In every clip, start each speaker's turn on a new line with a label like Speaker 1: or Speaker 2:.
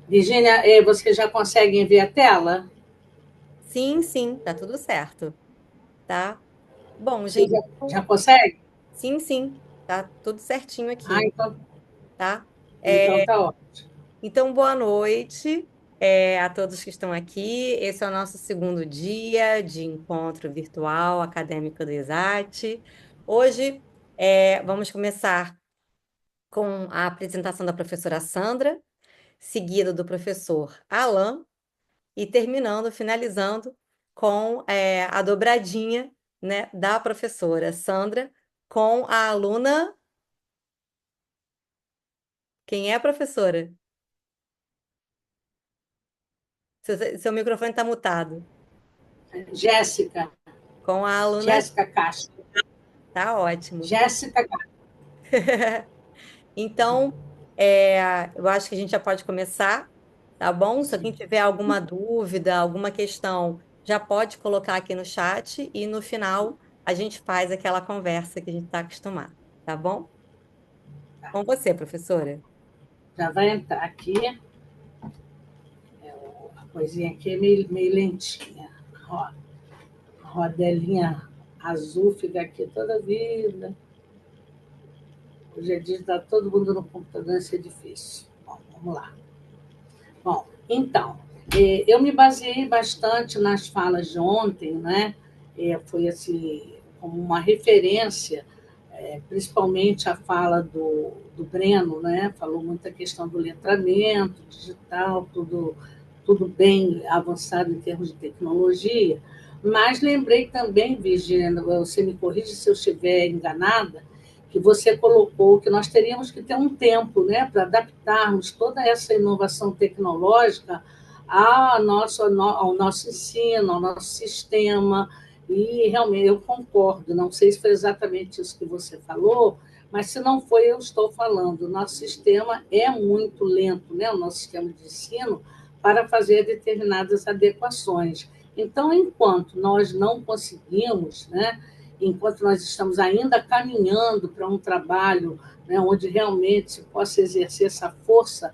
Speaker 1: Virgínia, você já consegue ver a tela?
Speaker 2: Sim, sim, tá tudo certo, tá? Bom,
Speaker 1: Você
Speaker 2: gente,
Speaker 1: já consegue?
Speaker 2: sim, sim, tá tudo certinho
Speaker 1: Ah,
Speaker 2: aqui, tá?
Speaker 1: então tá ótimo.
Speaker 2: Então, boa noite, a todos que estão aqui. Esse é o nosso segundo dia de encontro virtual acadêmico do ISAT. Hoje, vamos começar com a apresentação da professora Sandra, seguida do professor Alan, e terminando, finalizando com a dobradinha, né, da professora Sandra com a aluna. Quem é a professora? Seu microfone está mutado.
Speaker 1: Jéssica,
Speaker 2: Com a aluna.
Speaker 1: Jéssica Castro.
Speaker 2: Tá ótimo.
Speaker 1: Jéssica Castro.
Speaker 2: Então, eu acho que a gente já pode começar, tá bom? Se alguém tiver alguma dúvida, alguma questão, já pode colocar aqui no chat e no final a gente faz aquela conversa que a gente está acostumado, tá bom? Com você, professora.
Speaker 1: Já vai entrar aqui. A coisinha aqui é meio lentinha. Ó, a rodelinha azul fica aqui toda vida. Hoje é dia de estar todo mundo no computador, isso é difícil. Bom, vamos lá. Bom, então, eu me baseei bastante nas falas de ontem, né? Foi assim, como uma referência, principalmente a fala do Breno, né? Falou muita questão do letramento digital, tudo bem avançado em termos de tecnologia, mas lembrei também, Virginia, você me corrige se eu estiver enganada, que você colocou que nós teríamos que ter um tempo, né, para adaptarmos toda essa inovação tecnológica ao nosso ensino, ao nosso sistema, e realmente eu concordo, não sei se foi exatamente isso que você falou, mas se não foi, eu estou falando. O nosso sistema é muito lento, né? O nosso sistema de ensino, para fazer determinadas adequações. Então, enquanto nós não conseguimos, né, enquanto nós estamos ainda caminhando para um trabalho, né, onde realmente se possa exercer essa força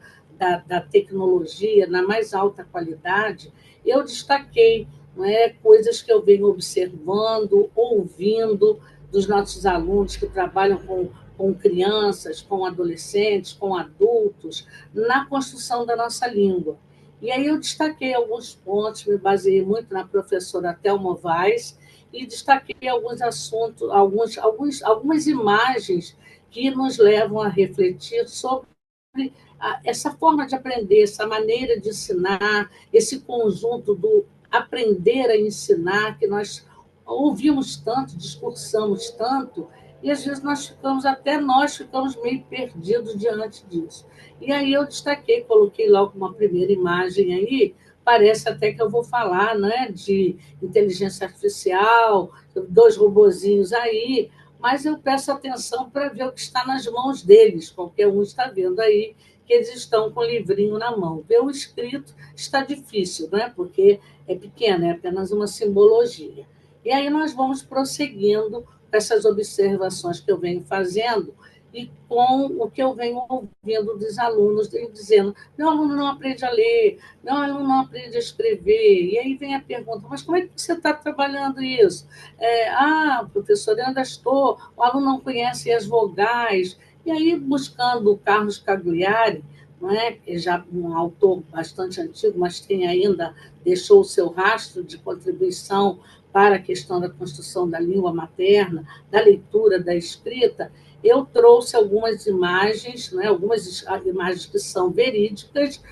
Speaker 1: da tecnologia na mais alta qualidade, eu destaquei, não é, coisas que eu venho observando, ouvindo dos nossos alunos que trabalham com crianças, com adolescentes, com adultos, na construção da nossa língua. E aí eu destaquei alguns pontos, me baseei muito na professora Thelma Vaz e destaquei alguns assuntos, algumas imagens que nos levam a refletir sobre essa forma de aprender, essa maneira de ensinar, esse conjunto do aprender a ensinar, que nós ouvimos tanto, discursamos tanto, e às vezes nós ficamos meio perdidos diante disso. E aí eu destaquei, coloquei logo uma primeira imagem aí, parece até que eu vou falar, né, de inteligência artificial, dois robozinhos aí, mas eu peço atenção para ver o que está nas mãos deles, qualquer um está vendo aí, que eles estão com o livrinho na mão. Ver o escrito está difícil, né? Porque é pequeno, é apenas uma simbologia. E aí nós vamos prosseguindo com essas observações que eu venho fazendo e com o que eu venho ouvindo dos alunos, dizendo: meu aluno não aprende a ler, meu aluno não aprende a escrever. E aí vem a pergunta: mas como é que você está trabalhando isso? Professor, eu ainda estou, o aluno não conhece as vogais. E aí, buscando o Carlos Cagliari, não é? Que já um autor bastante antigo, mas tem ainda, deixou o seu rastro de contribuição para a questão da construção da língua materna, da leitura, da escrita, eu trouxe algumas imagens, né, algumas imagens que são verídicas,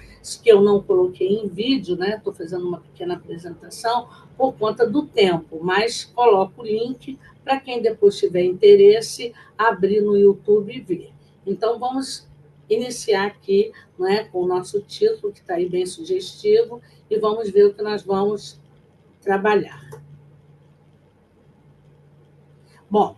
Speaker 1: que eu não coloquei em vídeo, né, estou fazendo uma pequena apresentação por conta do tempo, mas coloco o link para quem depois tiver interesse, abrir no YouTube e ver. Então, vamos iniciar aqui, né, com o nosso título, que está aí bem sugestivo, e vamos ver o que nós vamos trabalhar. Bom,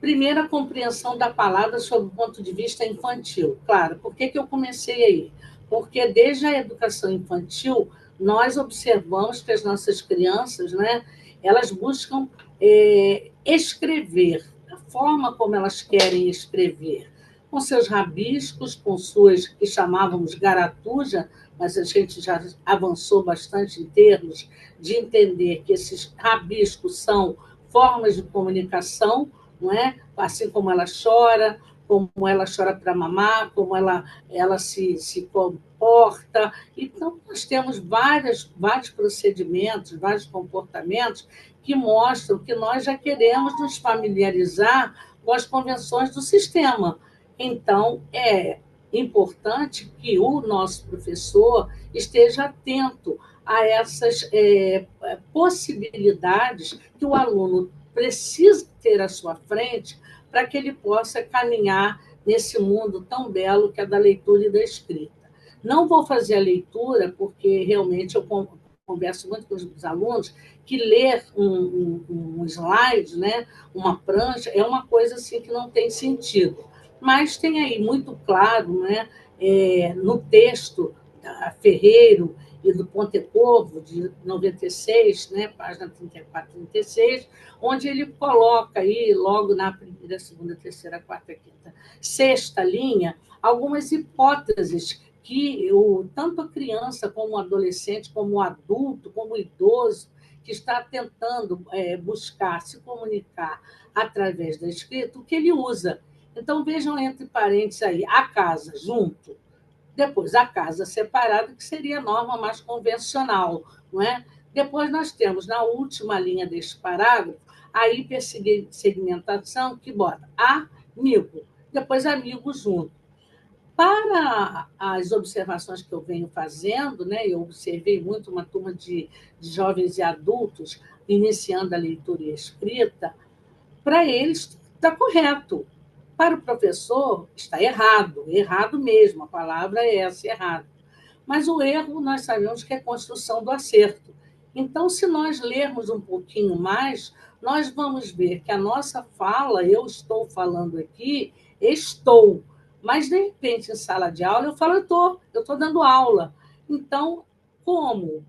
Speaker 1: primeira compreensão da palavra sob o ponto de vista infantil. Claro, por que eu comecei aí? Porque desde a educação infantil, nós observamos que as nossas crianças, né, elas buscam escrever, a forma como elas querem escrever. com seus rabiscos, com suas, que chamávamos garatuja, mas a gente já avançou bastante em termos de entender que esses rabiscos são formas de comunicação, não é? Assim como ela chora para mamar, como ela se comporta. Então, nós temos vários procedimentos, vários comportamentos que mostram que nós já queremos nos familiarizar com as convenções do sistema. Então, é importante que o nosso professor esteja atento a essas possibilidades que o aluno precisa ter à sua frente para que ele possa caminhar nesse mundo tão belo que é da leitura e da escrita. Não vou fazer a leitura, porque realmente eu converso muito com os alunos, que ler um slide, né, uma prancha, é uma coisa assim que não tem sentido. Mas tem aí muito claro, né, no texto da Ferreiro e do Pontecorvo, de 96, né, página 34, 36, onde ele coloca aí, logo na primeira, segunda, terceira, quarta, quinta, sexta linha, algumas hipóteses que tanto a criança como o adolescente, como o adulto, como o idoso, que está tentando buscar se comunicar através da escrita, o que ele usa. Então, vejam entre parênteses aí, a casa junto, depois a casa separada, que seria a norma mais convencional, não é? Depois nós temos, na última linha deste parágrafo, a hipersegmentação, que bota amigo, depois amigo junto. Para as observações que eu venho fazendo, né, eu observei muito uma turma de jovens e adultos iniciando a leitura e a escrita, para eles está correto. Para o professor está errado, errado mesmo, a palavra é essa, errado. Mas o erro nós sabemos que é construção do acerto. Então, se nós lermos um pouquinho mais, nós vamos ver que a nossa fala, eu estou falando aqui, estou, mas de repente em sala de aula eu falo, eu estou dando aula. Então, como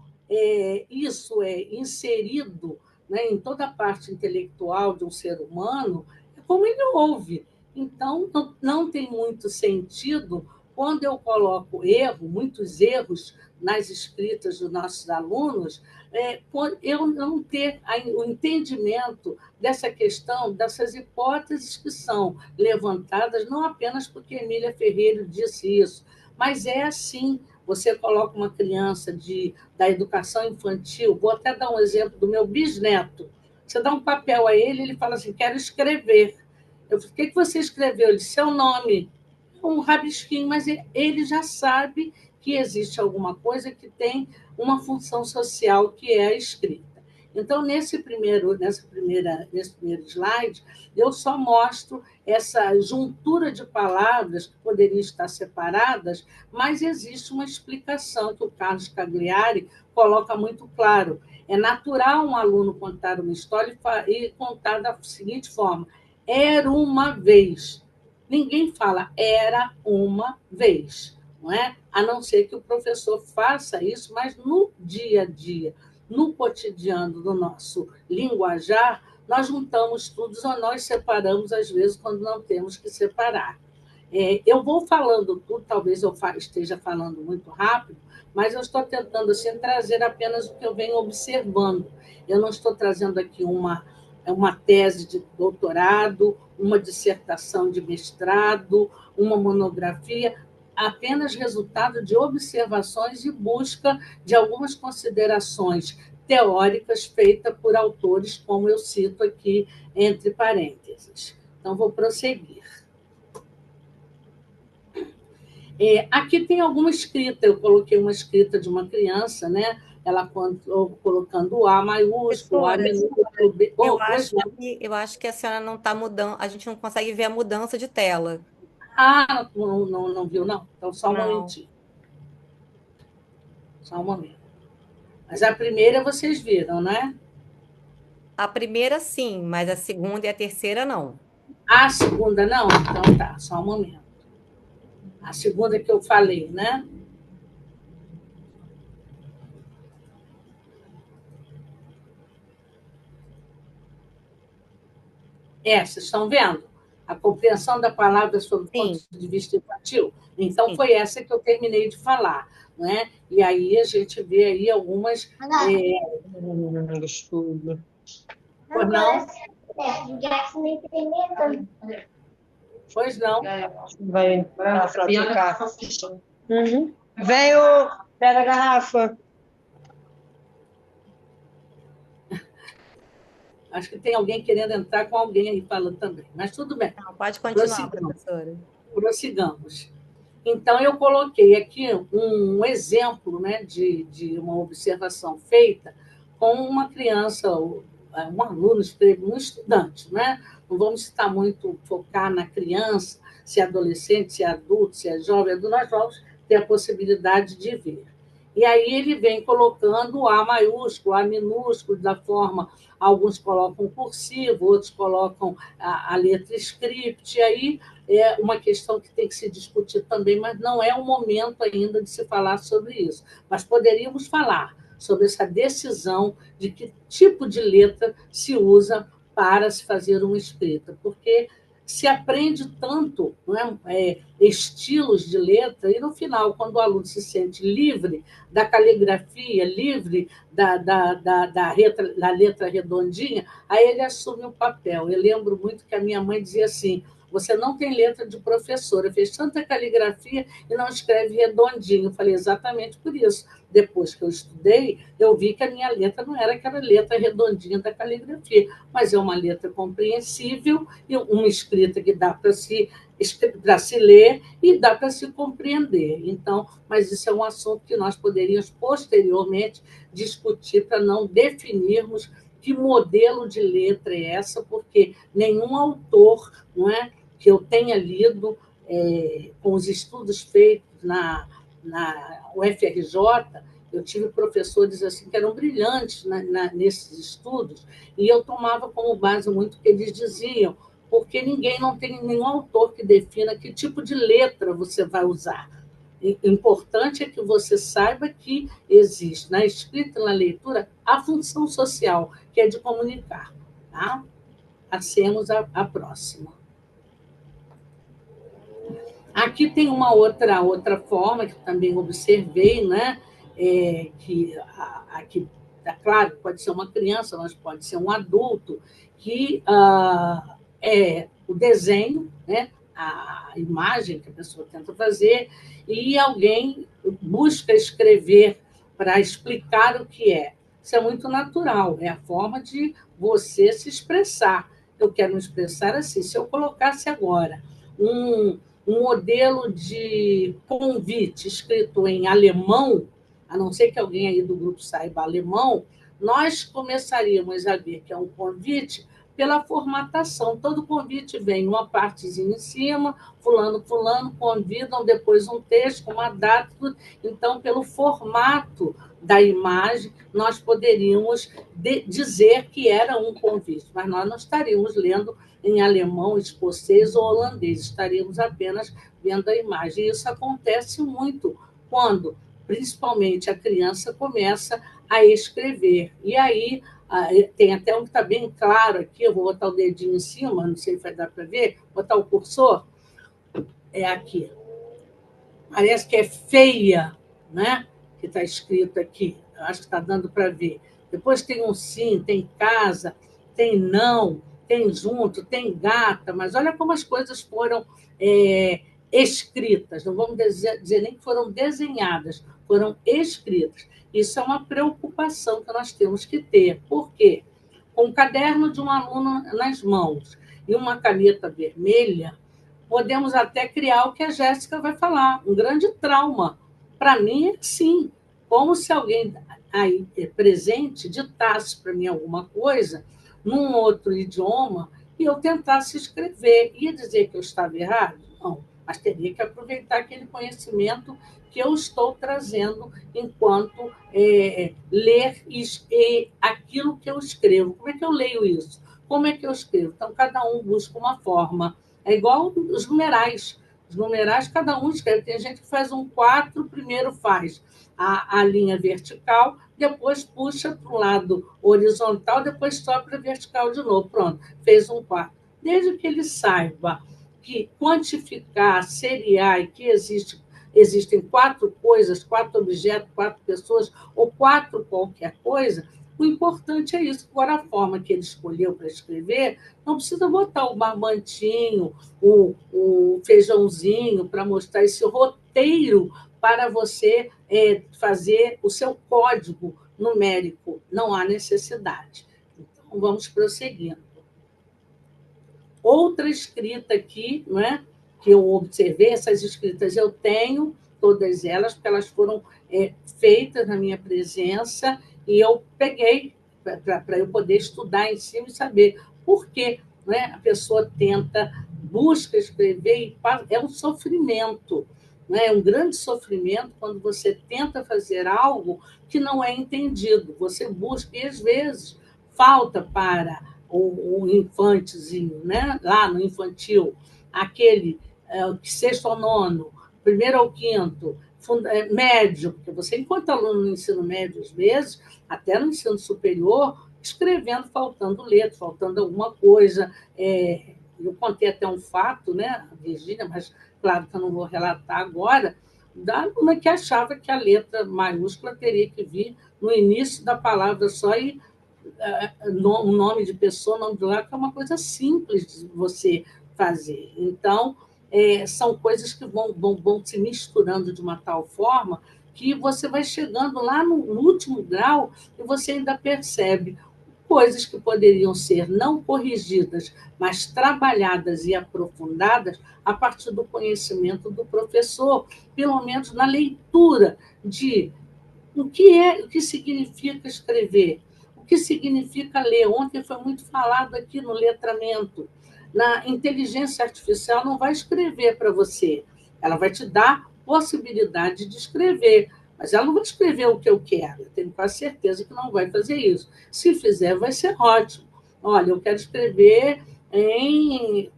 Speaker 1: isso é inserido, né, em toda a parte intelectual de um ser humano, é como ele ouve. Então, não tem muito sentido quando eu coloco muitos erros nas escritas dos nossos alunos, eu não ter o entendimento dessa questão, dessas hipóteses que são levantadas, não apenas porque Emília Ferreira disse isso, mas é assim. Você coloca uma criança da educação infantil, vou até dar um exemplo do meu bisneto. Você dá um papel a ele, ele fala assim: quero escrever. O que você escreveu? Ele disse: seu nome. Um rabisquinho, mas ele já sabe que existe alguma coisa que tem uma função social, que é a escrita. Então, nesse primeiro slide, eu só mostro essa juntura de palavras que poderiam estar separadas, mas existe uma explicação que o Carlos Cagliari coloca muito claro. É natural um aluno contar uma história e contar da seguinte forma: era uma vez. Ninguém fala era uma vez, não é? A não ser que o professor faça isso, mas no dia a dia, no cotidiano do nosso linguajar, nós juntamos tudo ou nós separamos, às vezes, quando não temos que separar. Eu vou falando tudo, talvez eu esteja falando muito rápido, mas eu estou tentando assim, trazer apenas o que eu venho observando. Eu não estou trazendo aqui uma tese de doutorado, uma dissertação de mestrado, uma monografia, apenas resultado de observações e busca de algumas considerações teóricas feitas por autores, como eu cito aqui entre parênteses. Então, vou prosseguir. Aqui tem alguma escrita, eu coloquei uma escrita de uma criança, né? Ela colocando o A maiúsculo, A minúsculo, B.
Speaker 2: Eu acho que a senhora não está mudando, a gente não consegue ver a mudança de tela.
Speaker 1: Não viu, não? Então, só um
Speaker 2: Não.
Speaker 1: momentinho. Só um momento. Mas a primeira vocês viram, né?
Speaker 2: A primeira sim, mas a segunda e a terceira não.
Speaker 1: A segunda não? Então tá, só um momento. A segunda que eu falei, né? Vocês estão vendo? a compreensão da palavra sob o ponto
Speaker 2: Sim,
Speaker 1: de vista infantil. Então,
Speaker 2: sim.
Speaker 1: foi essa que eu terminei de falar. Né? E aí a gente vê aí algumas... Pois não? Pois não.
Speaker 3: Vai pra trocar. Uhum. Veio, pega a garrafa.
Speaker 1: Acho que tem alguém querendo entrar com alguém aí falando também. Mas tudo bem.
Speaker 2: Não, pode continuar,
Speaker 1: Prossigamos.
Speaker 2: professora.
Speaker 1: Prossigamos. Então, eu coloquei aqui um exemplo, né, de uma observação feita com uma criança, um aluno, um estudante. Né? Não vamos estar muito focar na criança, se é adolescente, se é adulto, se é jovem, nós vamos ter a possibilidade de ver. E aí ele vem colocando o A maiúsculo, A minúsculo, da forma, alguns colocam cursivo, outros colocam a letra script, e aí é uma questão que tem que se discutir também, mas não é o momento ainda de se falar sobre isso. Mas poderíamos falar sobre essa decisão de que tipo de letra se usa para se fazer uma escrita, porque se aprende tanto, não estilos de letra, e no final, quando o aluno se sente livre da caligrafia, livre da letra redondinha, aí ele assume o papel. Eu lembro muito que a minha mãe dizia assim: você não tem letra de professora, fez tanta caligrafia e não escreve redondinho. Eu falei, exatamente por isso. Depois que eu estudei, eu vi que a minha letra não era aquela letra redondinha da caligrafia, mas é uma letra compreensível e uma escrita que dá para se ler e dá para se compreender. Então, mas isso é um assunto que nós poderíamos posteriormente discutir para não definirmos que modelo de letra é essa, porque nenhum autor, não é, que eu tenha lido com os estudos feitos na UFRJ, eu tive professores assim que eram brilhantes nesses estudos, e eu tomava como base muito o que eles diziam, porque não tem nenhum autor que defina que tipo de letra você vai usar. O importante é que você saiba que existe na escrita e na leitura a função social, que é de comunicar. Tá? Passemos à próxima. Aqui tem uma outra forma que também observei, né? Que aqui, é claro, pode ser uma criança, mas pode ser um adulto, que é o desenho, né? A imagem que a pessoa tenta fazer, e alguém busca escrever para explicar o que é. Isso é muito natural, é a forma de você se expressar. Eu quero me expressar assim. Se eu colocasse agora um modelo de convite escrito em alemão, a não ser que alguém aí do grupo saiba alemão, nós começaríamos a ver que é um convite pela formatação. Todo convite vem uma partezinha em cima, fulano, convidam, depois um texto, uma data. Então, pelo formato da imagem, nós poderíamos dizer que era um convite, mas nós não estaríamos lendo em alemão, escocês ou holandês, estaríamos apenas vendo a imagem. E isso acontece muito quando, principalmente, a criança começa a escrever. E aí, tem até um que está bem claro aqui, eu vou botar o dedinho em cima, não sei se vai dar para ver, botar o cursor, é aqui. Parece que é feia, né? Que está escrito aqui, eu acho que está dando para ver. Depois tem um sim, tem casa, tem não, tem junto, tem gata, mas olha como as coisas foram escritas, não vamos dizer nem que foram desenhadas, foram escritas. Isso é uma preocupação que nós temos que ter. Por quê? Com o caderno de um aluno nas mãos e uma caneta vermelha, podemos até criar o que a Jéssica vai falar, um grande trauma. Para mim, sim, como se alguém aí presente ditasse para mim alguma coisa num outro idioma e eu tentasse escrever. Ia dizer que eu estava errado? Não, mas teria que aproveitar aquele conhecimento que eu estou trazendo enquanto ler aquilo que eu escrevo. Como é que eu leio isso? Como é que eu escrevo? Então, cada um busca uma forma. É igual os numerais. Os numerais, cada um escreve. Tem gente que faz um 4, primeiro faz a linha vertical, depois puxa para o lado horizontal, depois sobe para vertical de novo. Pronto, fez um 4. desde que ele saiba que quantificar, seriar e que existem 4 coisas, 4 objetos, 4 pessoas ou 4 qualquer coisa, o importante é isso. Agora, a forma que ele escolheu para escrever, não precisa botar o barbantinho, o feijãozinho para mostrar esse roteiro para você fazer o seu código numérico. Não há necessidade. Então, vamos prosseguindo. Outra escrita aqui, não é? Que eu observei, essas escritas eu tenho, todas elas, porque elas foram feitas na minha presença, e eu peguei para eu poder estudar em cima e saber por que, não é? A pessoa busca escrever, e é um sofrimento, não é? É um grande sofrimento quando você tenta fazer algo que não é entendido. Você busca, e às vezes falta para o infantezinho, né? Lá no infantil, aquele sexto ao nono, primeiro ao quinto, médio, porque você encontra aluno no ensino médio, às vezes, até no ensino superior, escrevendo, faltando letra, faltando alguma coisa. Eu contei até um fato, né, Virgínia, mas claro que eu não vou relatar agora, da aluna que achava que a letra maiúscula teria que vir no início da palavra só e um nome de pessoa, nome de lugar, que é uma coisa simples de você fazer. Então, são coisas que vão se misturando de uma tal forma que você vai chegando lá no último grau e você ainda percebe coisas que poderiam ser não corrigidas, mas trabalhadas e aprofundadas a partir do conhecimento do professor, pelo menos na leitura de o que significa escrever, o que significa ler. Ontem foi muito falado aqui no letramento. Na inteligência artificial não vai escrever para você, ela vai te dar possibilidade de escrever, mas ela não vai escrever o que eu quero. Eu tenho quase certeza que não vai fazer isso. Se fizer, vai ser ótimo. Olha, eu quero escrever em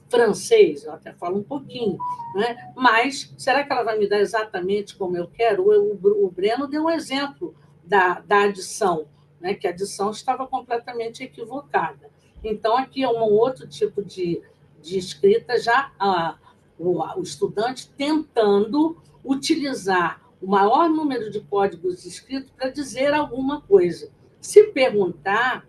Speaker 1: francês, eu até falo um pouquinho, né? Mas será que ela vai me dar exatamente como eu quero? O Breno deu um exemplo da adição, né? Que a adição estava completamente equivocada. Então, aqui é um outro tipo de escrita, já o estudante tentando utilizar o maior número de códigos escritos para dizer alguma coisa. Se perguntar,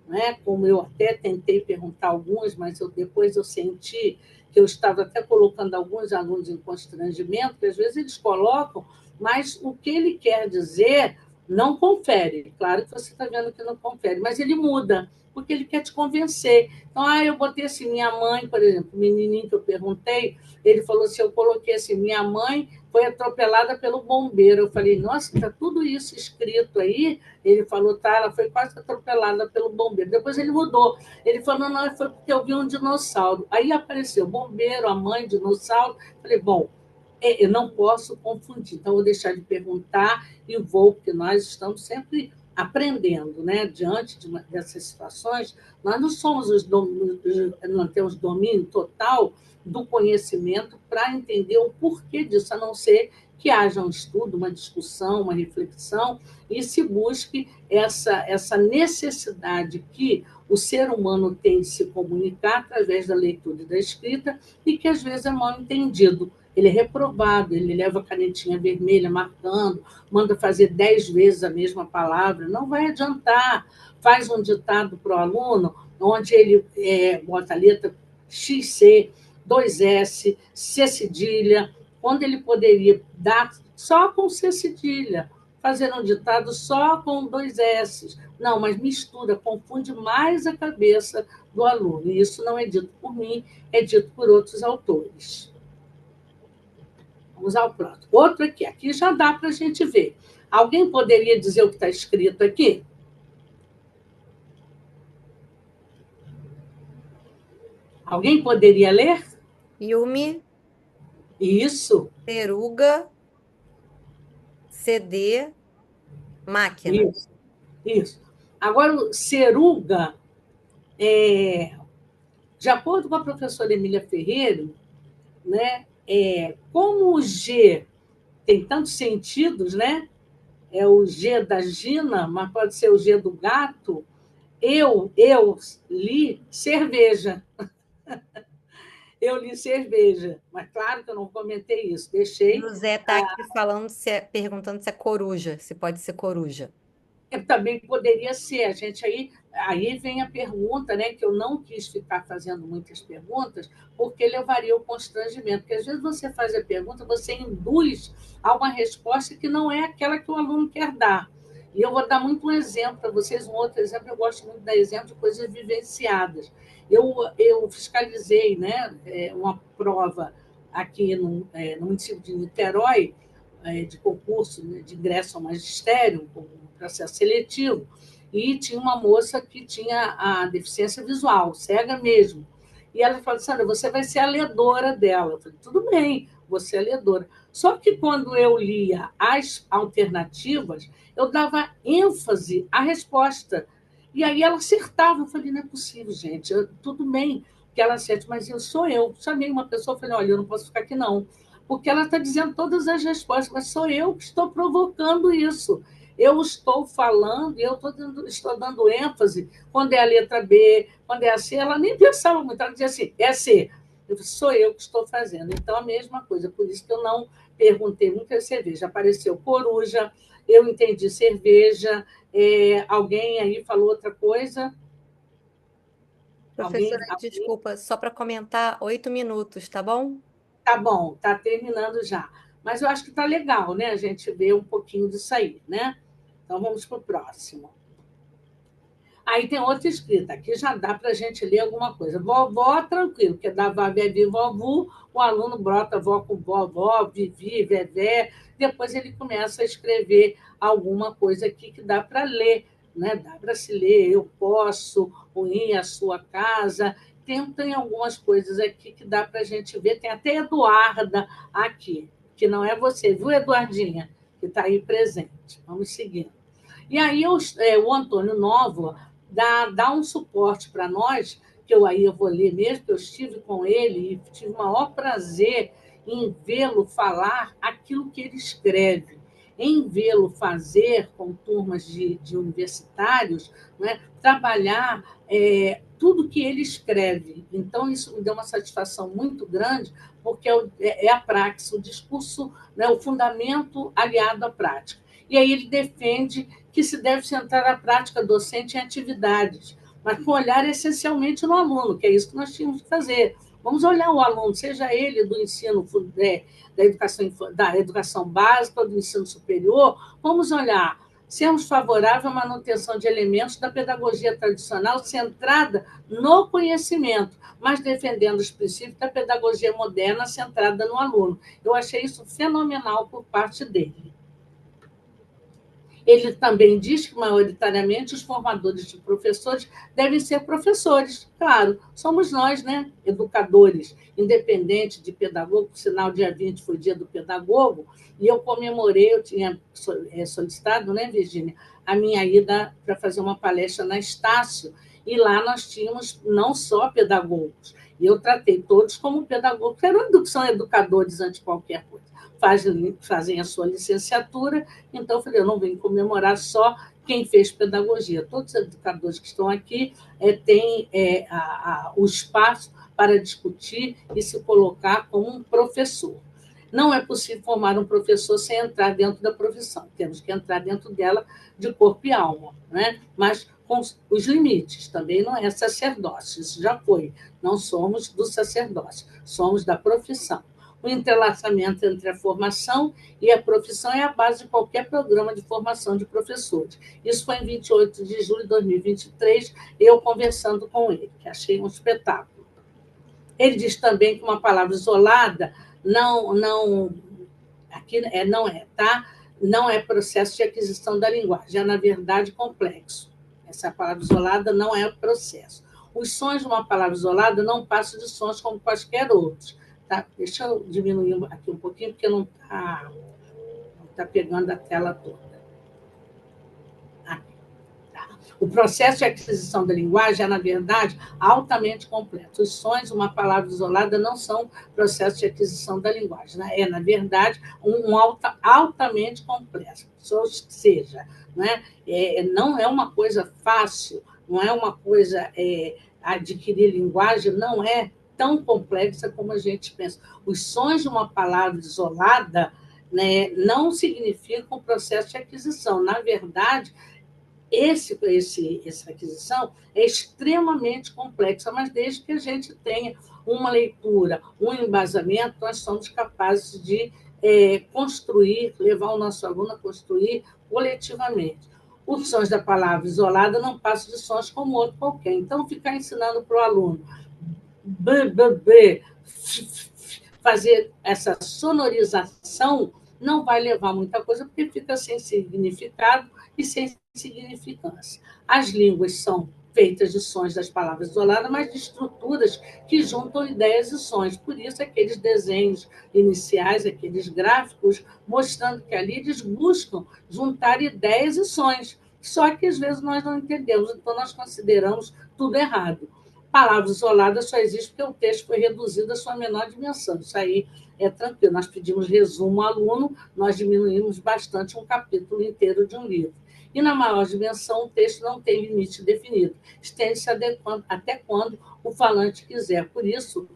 Speaker 1: né? Como eu até tentei perguntar alguns, mas depois eu senti que eu estava até colocando alguns alunos em constrangimento, que às vezes eles colocam, mas o que ele quer dizer não confere. Claro que você está vendo que não confere, mas ele muda, porque ele quer te convencer. Então, eu botei assim, minha mãe, por exemplo, o menininho que eu perguntei, ele falou assim, eu coloquei assim, minha mãe foi atropelada pelo bombeiro. Eu falei, nossa, está tudo isso escrito aí? Ele falou, tá, ela foi quase atropelada pelo bombeiro. Depois ele mudou. Ele falou, não, foi porque eu vi um dinossauro. Aí apareceu o bombeiro, a mãe, dinossauro. Falei, bom, eu não posso confundir, então vou deixar de perguntar e vou, porque nós estamos sempre aprendendo, né? Diante dessas situações, nós não temos domínio total do conhecimento para entender o porquê disso, a não ser que haja um estudo, uma discussão, uma reflexão, e se busque essa necessidade que o ser humano tem de se comunicar através da leitura e da escrita, e que às vezes é mal entendido. Ele é reprovado, ele leva a canetinha vermelha marcando, manda fazer 10 vezes a mesma palavra, não vai adiantar. Faz um ditado para o aluno, onde ele bota a letra XC, 2S, C cedilha, quando ele poderia dar só com C cedilha, fazer um ditado só com 2S. Não, mas mistura, confunde mais a cabeça do aluno. E isso não é dito por mim, é dito por outros autores. Vamos ao próximo. Outro aqui. Aqui já dá para a gente ver. Alguém poderia dizer o que está escrito aqui? Alguém poderia ler?
Speaker 2: Filme.
Speaker 1: Isso.
Speaker 2: Peruga. CD. Máquina.
Speaker 1: Isso. Agora, o ceruga, de acordo com a professora Emília Ferreira, né, como o G tem tantos sentidos, né? É o G da Gina, mas pode ser o G do gato. Eu li cerveja. Eu li cerveja, mas claro que eu não comentei isso. Deixei.
Speaker 2: José está aqui falando, perguntando se é coruja, se pode ser coruja.
Speaker 1: Também poderia ser. A gente aí vem a pergunta, né, que eu não quis ficar fazendo muitas perguntas, porque levaria ao constrangimento. Porque às vezes você faz a pergunta, você induz a uma resposta que não é aquela que o aluno quer dar. E eu vou dar muito um exemplo para vocês, um outro exemplo, eu gosto muito de dar exemplo de coisas vivenciadas. Eu fiscalizei, né, uma prova aqui no município de Niterói, de concurso, né, de ingresso ao magistério, com processo seletivo, e tinha uma moça que tinha a deficiência visual, cega mesmo. E ela falou, Sandra, você vai ser a ledora dela. Eu falei, tudo bem, você é a ledora. Só que quando eu lia as alternativas, eu dava ênfase à resposta. E aí ela acertava. Eu falei, não é possível, gente. Tudo bem que ela acerte, mas eu sou eu. Chamei uma pessoa e falei, olha, eu não posso ficar aqui, não. Porque ela está dizendo todas as respostas, mas sou eu que estou provocando isso. Eu estou falando e eu estou dando ênfase quando é a letra B, quando é a C. Ela nem pensava muito, ela dizia assim, é C. Sou eu que estou fazendo. Então, a mesma coisa. Por isso que eu não perguntei muita cerveja. Apareceu coruja, eu entendi cerveja. Alguém aí falou outra coisa?
Speaker 2: Professora, desculpa, só para comentar, 8 minutos, tá bom?
Speaker 1: Tá bom, tá terminando já. Mas eu acho que tá legal, né? A gente vê um pouquinho disso aí, né? Então vamos para o próximo. Aí tem outra escrita, aqui já dá para a gente ler alguma coisa. Vovó, tranquilo, porque dá vá, vevi, vovu, o aluno brota vó com vovó, vivi, vevé, depois ele começa a escrever alguma coisa aqui que dá para ler, né? Dá para se ler, eu posso, ir à sua casa. Tem algumas coisas aqui que dá para a gente ver, tem até Eduarda aqui, que não é você, viu, Eduardinha? Que está aí presente. Vamos seguindo. E aí o Antônio Novo dá um suporte para nós, que eu vou ler mesmo, que eu estive com ele e tive o maior prazer em vê-lo falar aquilo que ele escreve, em vê-lo fazer com turmas de universitários, né, trabalhar tudo que ele escreve. Então, isso me deu uma satisfação muito grande, porque é a prática, o discurso, né, o fundamento aliado à prática. E aí ele defende que se deve centrar a prática docente em atividades, mas com olhar essencialmente no aluno, que é isso que nós tínhamos que fazer. Vamos olhar o aluno, seja ele do ensino da educação básica ou do ensino superior, vamos olhar. Sermos favoráveis à manutenção de elementos da pedagogia tradicional centrada no conhecimento, mas defendendo os princípios da pedagogia moderna centrada no aluno. Eu achei isso fenomenal por parte dele. Ele também diz que, maioritariamente, os formadores de professores devem ser professores. Claro, somos nós, né, educadores, independente de pedagogo, por sinal, dia 20 foi dia do pedagogo, e eu comemorei, eu tinha solicitado, né, Virgínia, a minha ida para fazer uma palestra na Estácio, e lá nós tínhamos não só pedagogos, e eu tratei todos como pedagogos, são educadores antes de qualquer coisa. Fazem a sua licenciatura, então eu falei, eu não venho comemorar só quem fez pedagogia. Todos os educadores que estão aqui têm o espaço para discutir e se colocar como um professor. Não é possível formar um professor sem entrar dentro da profissão. Temos que entrar dentro dela de corpo e alma, né? Mas com os limites. Também não é sacerdócio, isso já foi. Não somos do sacerdócio, somos da profissão. O entrelaçamento entre a formação e a profissão é a base de qualquer programa de formação de professores. Isso foi em 28 de julho de 2023, eu conversando com ele, que achei um espetáculo. Ele diz também que uma palavra isolada aqui não é, tá? Não é processo de aquisição da linguagem, é, na verdade, complexo. Essa palavra isolada não é processo. Os sons de uma palavra isolada não passam de sons como quaisquer outros. Tá? Deixa eu diminuir aqui um pouquinho, porque não está pegando a tela toda. Aqui, tá. O processo de aquisição da linguagem é, na verdade, altamente complexo. Os sons, uma palavra isolada, não são processo de aquisição da linguagem. Né? É, na verdade, altamente complexo. Ou seja, né? Não é uma coisa fácil não é uma coisa, adquirir linguagem não é tão complexa como a gente pensa. Os sons de uma palavra isolada, né, não significam um processo de aquisição. Na verdade, essa aquisição é extremamente complexa, mas desde que a gente tenha uma leitura, um embasamento, nós somos capazes de construir, levar o nosso aluno a construir coletivamente. Os sons da palavra isolada não passam de sons como outro qualquer. Então, ficar ensinando para o aluno b, b, b, fazer essa sonorização não vai levar muita coisa, porque fica sem significado e sem significância. As línguas são feitas de sons das palavras isoladas, mas de estruturas que juntam ideias e sons. Por isso, aqueles desenhos iniciais, aqueles gráficos, mostrando que ali eles buscam juntar ideias e sons. Só que, às vezes, nós não entendemos, então nós consideramos tudo errado. Palavras isoladas só existe porque o texto foi reduzido à sua menor dimensão. Isso aí é tranquilo. Nós pedimos resumo ao aluno, nós diminuímos bastante um capítulo inteiro de um livro. E na maior dimensão, o texto não tem limite definido. Estende-se até quando o falante quiser. Por isso,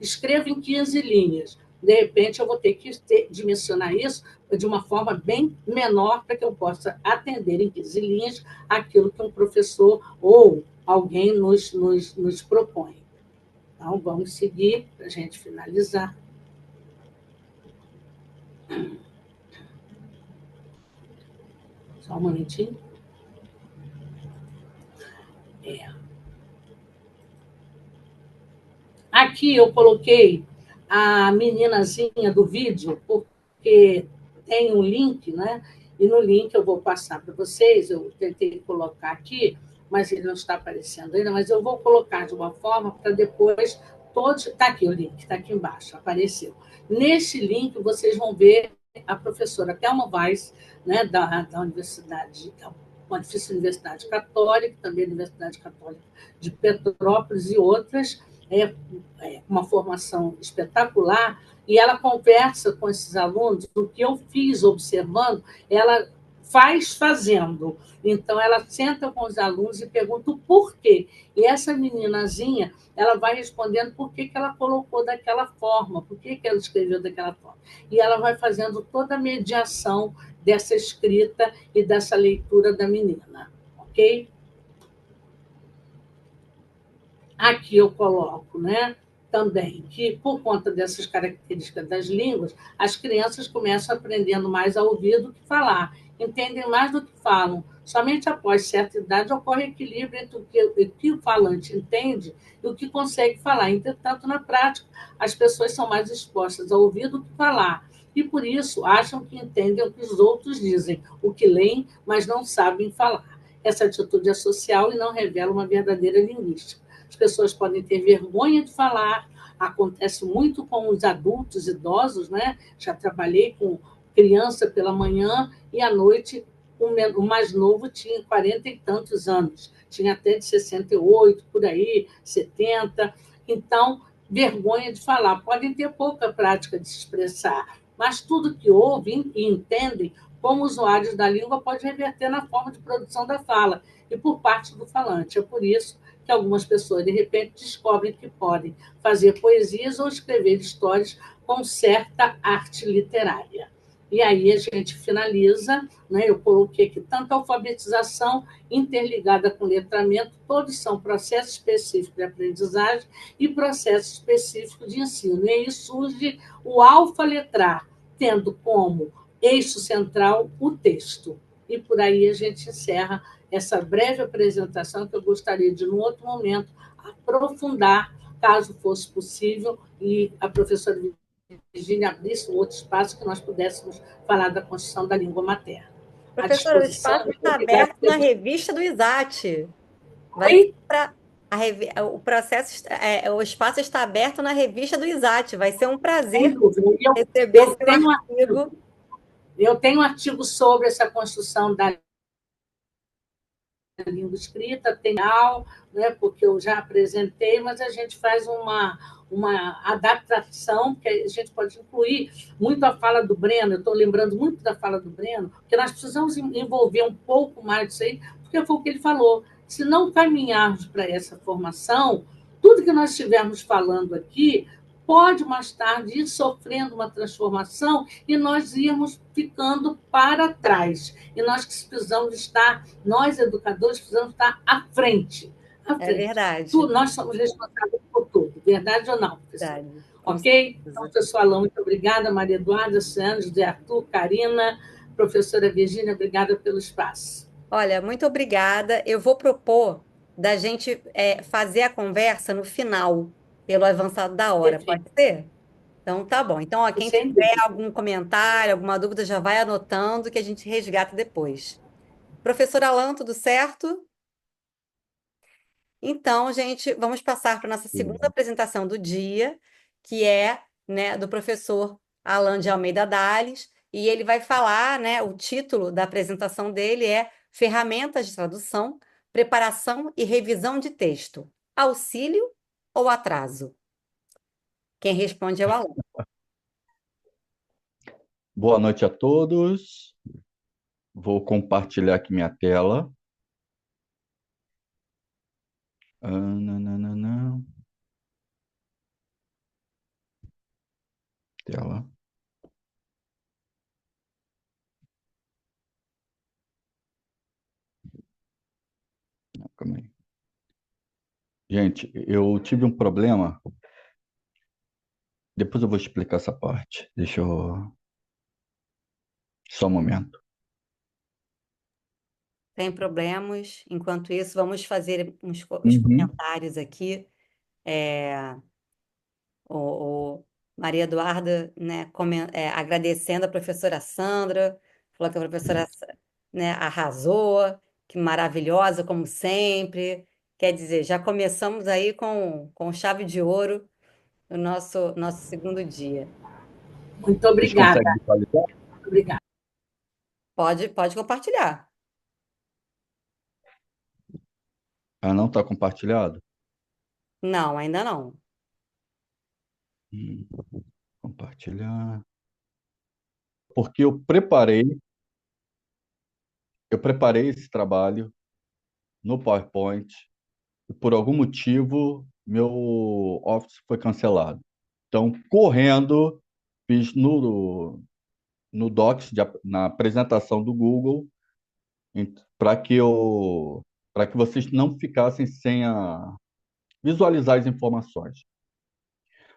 Speaker 1: escreva em 15 linhas. De repente, eu vou ter que dimensionar isso de uma forma bem menor para que eu possa atender em 15 linhas aquilo que um professor ou alguém nos propõe. Então, vamos seguir para a gente finalizar. Só um momentinho. Aqui eu coloquei a meninazinha do vídeo, porque tem um link, né? E no link eu vou passar para vocês, eu tentei colocar aqui, mas ele não está aparecendo ainda, mas eu vou colocar de uma forma para depois todos... Está aqui o link, está aqui embaixo, apareceu. Nesse link vocês vão ver a professora Thelma Weiss, né, da Universidade, uma difícil Universidade Católica, também da Universidade Católica de Petrópolis e outras, uma formação espetacular, e ela conversa com esses alunos, o que eu fiz observando, ela faz fazendo. Então, ela senta com os alunos e pergunta o porquê. E essa meninazinha, ela vai respondendo por que ela colocou daquela forma, por que ela escreveu daquela forma. E ela vai fazendo toda a mediação dessa escrita e dessa leitura da menina, ok? Aqui eu coloco, né, também que, por conta dessas características das línguas, as crianças começam aprendendo mais a ouvir do que falar, entendem mais do que falam. Somente após certa idade ocorre equilíbrio entre o que o falante entende e o que consegue falar. Entretanto, na prática, as pessoas são mais expostas a ouvir do que falar, e, por isso, acham que entendem o que os outros dizem, o que leem, mas não sabem falar. Essa atitude é social e não revela uma verdadeira linguística. As pessoas podem ter vergonha de falar, acontece muito com os adultos idosos, né? Já trabalhei com criança pela manhã e à noite o mais novo tinha 40 e tantos anos, tinha até de 68, por aí, 70. Então, vergonha de falar. Podem ter pouca prática de se expressar, mas tudo que ouvem e entendem como usuários da língua pode reverter na forma de produção da fala e por parte do falante. É por isso que algumas pessoas, de repente, descobrem que podem fazer poesias ou escrever histórias com certa arte literária. E aí a gente finaliza, né? Eu coloquei aqui tanto a alfabetização interligada com letramento, todos são processos específicos de aprendizagem e processos específicos de ensino. E aí surge o alfaletrar, tendo como eixo central o texto. E por aí a gente encerra essa breve apresentação que eu gostaria de, num outro momento, aprofundar, caso fosse possível, e a professora Virgínia abrisse um outro espaço que nós pudéssemos falar da construção da língua materna.
Speaker 2: Professora, o espaço está aberto na revista do ISAT.
Speaker 1: Vai
Speaker 2: para o processo, o espaço está aberto na revista do ISAT. Vai ser um prazer receber seu artigo.
Speaker 1: Eu tenho um artigo sobre essa construção da língua escrita, tem aula, né, porque eu já apresentei, mas a gente faz uma adaptação que a gente pode incluir muito a fala do Breno. Eu estou lembrando muito da fala do Breno, porque nós precisamos envolver um pouco mais disso aí, porque foi o que ele falou. Se não caminharmos para essa formação, tudo que nós estivermos falando aqui pode mais tarde ir sofrendo uma transformação e nós irmos ficando para trás. E nós precisamos estar, nós educadores, precisamos estar à frente. À
Speaker 2: É
Speaker 1: frente.
Speaker 2: verdade.
Speaker 1: Nós somos responsáveis por tudo, verdade ou não, professor?
Speaker 2: Verdade.
Speaker 1: Ok? Então, professor Alain, muito obrigada. Maria Eduarda, Ciane, José Arthur, Karina, professora Virgínia, obrigada pelo espaço.
Speaker 2: Olha, muito obrigada. Eu vou propor da gente fazer a conversa no final, pelo avançado da hora, pode
Speaker 1: Perfeito.
Speaker 2: ser? Então, tá bom. Então, ó, quem
Speaker 1: Sem
Speaker 2: tiver
Speaker 1: dúvida.
Speaker 2: algum comentário, alguma dúvida, já vai anotando que a gente resgata depois. Professor Alan, tudo certo? Então, gente, vamos passar para a nossa segunda apresentação do dia, que é, né, do professor Alan de Almeida Dales, e ele vai falar, né, o título da apresentação dele é Ferramentas de Tradução, Preparação e Revisão de Texto, Auxílio ou Atraso? Quem responde é o Alan.
Speaker 4: Boa noite a todos. Vou compartilhar aqui minha tela. Nananana. Tela. Calma aí. Gente, eu tive um problema. Depois eu vou explicar essa parte. Deixa eu... Só um momento.
Speaker 2: Sem problemas. Enquanto isso, vamos fazer uns
Speaker 4: Uhum.
Speaker 2: comentários aqui. O Maria Eduarda, né, agradecendo a professora Sandra, falou que a professora, né, arrasou, que maravilhosa, como sempre. Quer dizer, já começamos aí com chave de ouro no nosso segundo dia.
Speaker 1: Muito
Speaker 4: Vocês
Speaker 1: obrigada.
Speaker 4: conseguem visualizar?
Speaker 1: Obrigada.
Speaker 2: Pode compartilhar.
Speaker 4: Ah, não está compartilhado?
Speaker 2: Não, ainda não.
Speaker 4: Compartilhar. Porque eu preparei esse trabalho no PowerPoint e por algum motivo meu Office foi cancelado. Então, correndo, fiz no Docs, na apresentação do Google, para que vocês não ficassem sem visualizar as informações.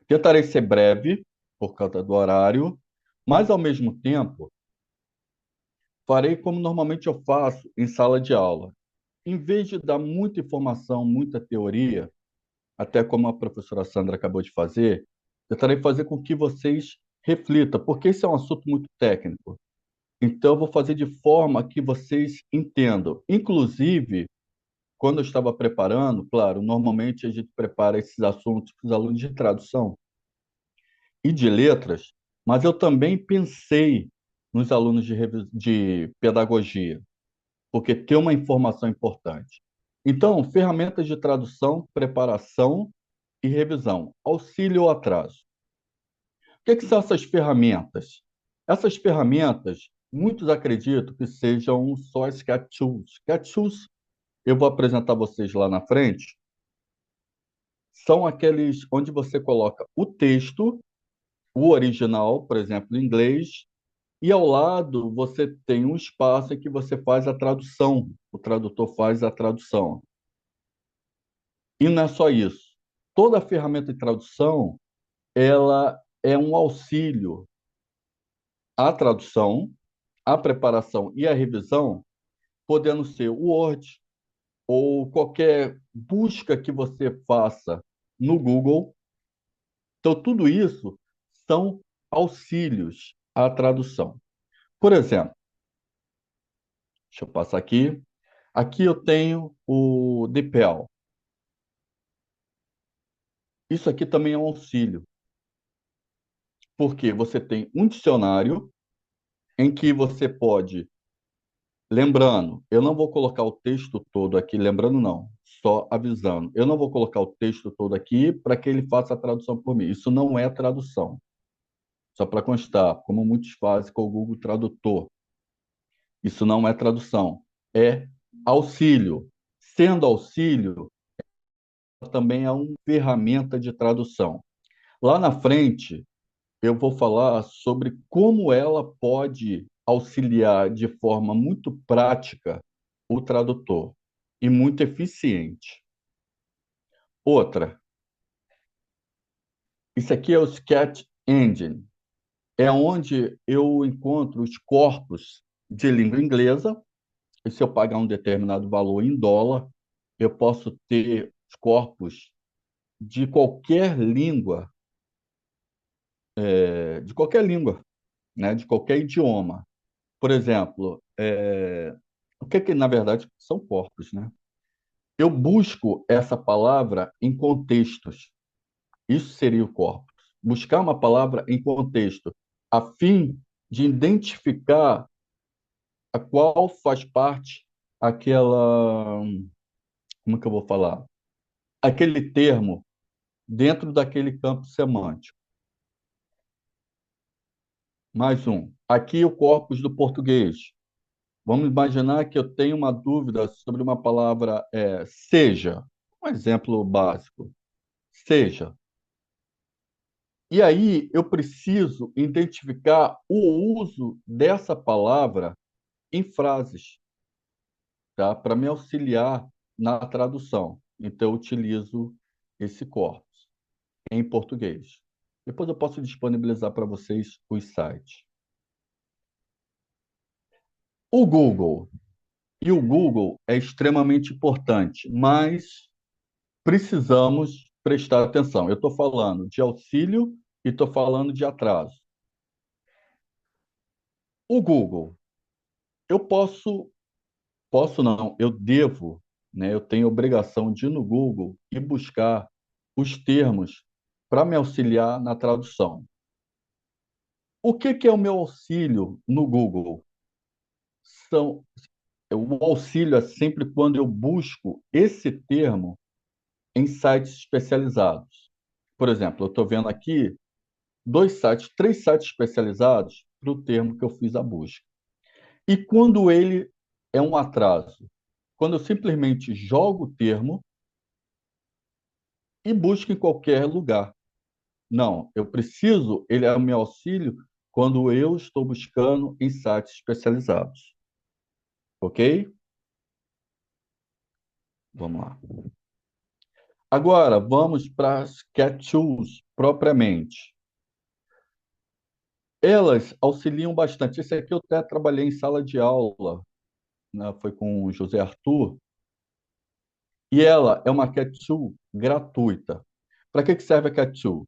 Speaker 4: Tentarei ser breve, por causa do horário, mas, ao mesmo tempo, farei como normalmente eu faço em sala de aula. Em vez de dar muita informação, muita teoria, até como a professora Sandra acabou de fazer, tentarei fazer com que vocês reflitam, porque esse é um assunto muito técnico. Então, eu vou fazer de forma que vocês entendam. Inclusive, quando eu estava preparando, claro, normalmente a gente prepara esses assuntos para os alunos de tradução e de letras, mas eu também pensei nos alunos de pedagogia, porque tem uma informação importante. Então, ferramentas de tradução, preparação e revisão, auxílio ou atraso. O que são essas ferramentas? Essas ferramentas, muitos acreditam que sejam só as Cat Tools. Cat Tools, eu vou apresentar vocês lá na frente, são aqueles onde você coloca o texto, o original, por exemplo, em inglês, e ao lado você tem um espaço em que você faz a tradução. O tradutor faz a tradução. E não é só isso. Toda ferramenta de tradução, ela é um auxílio à tradução, à preparação e à revisão, podendo ser o Word ou qualquer busca que você faça no Google. Então, tudo isso são auxílios à tradução. Por exemplo, deixa eu passar aqui. Aqui eu tenho o DeepL. Isso aqui também é um auxílio, porque você tem um dicionário em que você pode, lembrando, eu não vou colocar o texto todo aqui, lembrando não, só avisando, eu não vou colocar o texto todo aqui para que ele faça a tradução por mim. Isso não é tradução. Só para constar, como muitos fazem com o Google Tradutor. Isso não é tradução, é Auxílio. Sendo auxílio, também é uma ferramenta de tradução. Lá na frente, eu vou falar sobre como ela pode auxiliar de forma muito prática o tradutor e muito eficiente. Outra, isso aqui é o Sketch Engine, é onde eu encontro os corpos de língua inglesa, e se eu pagar um determinado valor em dólar, eu posso ter os corpos de qualquer língua, né, de qualquer idioma. Por exemplo, o que na verdade são corpos, né? Eu busco essa palavra em contextos. Isso seria o corpus. Buscar uma palavra em contexto, a fim de identificar a qual faz parte aquela, como que eu vou falar? Aquele termo dentro daquele campo semântico. Mais um. Aqui o corpus do português. Vamos imaginar que eu tenho uma dúvida sobre uma palavra seja. Um exemplo básico. Seja. E aí eu preciso identificar o uso dessa palavra em frases, tá? Para me auxiliar na tradução. Então eu utilizo esse corpus em português. Depois eu posso disponibilizar para vocês os sites. O Google. E o Google é extremamente importante, mas precisamos prestar atenção. Eu estou falando de auxílio e estou falando de atraso. O Google, eu posso não, eu devo, né? Eu tenho obrigação de ir no Google e buscar os termos para me auxiliar na tradução. O que é o meu auxílio no Google? São, o auxílio é sempre quando eu busco esse termo em sites especializados. Por exemplo, eu estou vendo aqui três sites especializados para o termo que eu fiz a busca. E quando ele é um atraso? Quando eu simplesmente jogo o termo e busco em qualquer lugar. Não, eu preciso, ele é o meu auxílio quando eu estou buscando em sites especializados. Ok? Vamos lá. Agora, vamos para as cat tools propriamente. Elas auxiliam bastante. Esse aqui eu até trabalhei em sala de aula, né? Foi com o José Arthur. E ela é uma cat tool gratuita. Para que serve a cat tool?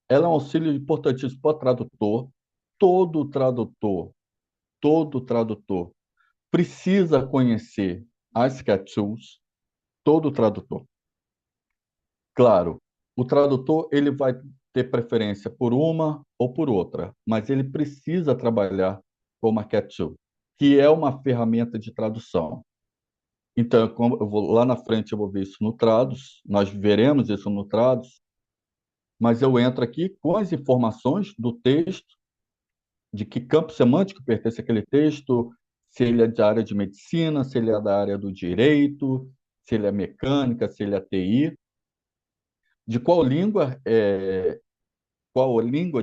Speaker 4: Ela é um auxílio importantíssimo para o tradutor. Todo tradutor, todo tradutor precisa conhecer as cat tools, todo tradutor. Claro, o tradutor ele vai ter preferência por uma ou por outra, mas ele precisa trabalhar com uma cat tool, que é uma ferramenta de tradução. Então, como eu vou lá na frente, eu vou ver isso no Trados, nós veremos isso no Trados, mas eu entro aqui com as informações do texto, de que campo semântico pertence aquele texto, se ele é da área de medicina, se ele é da área do direito, se ele é mecânica, se ele é TI, de qual língua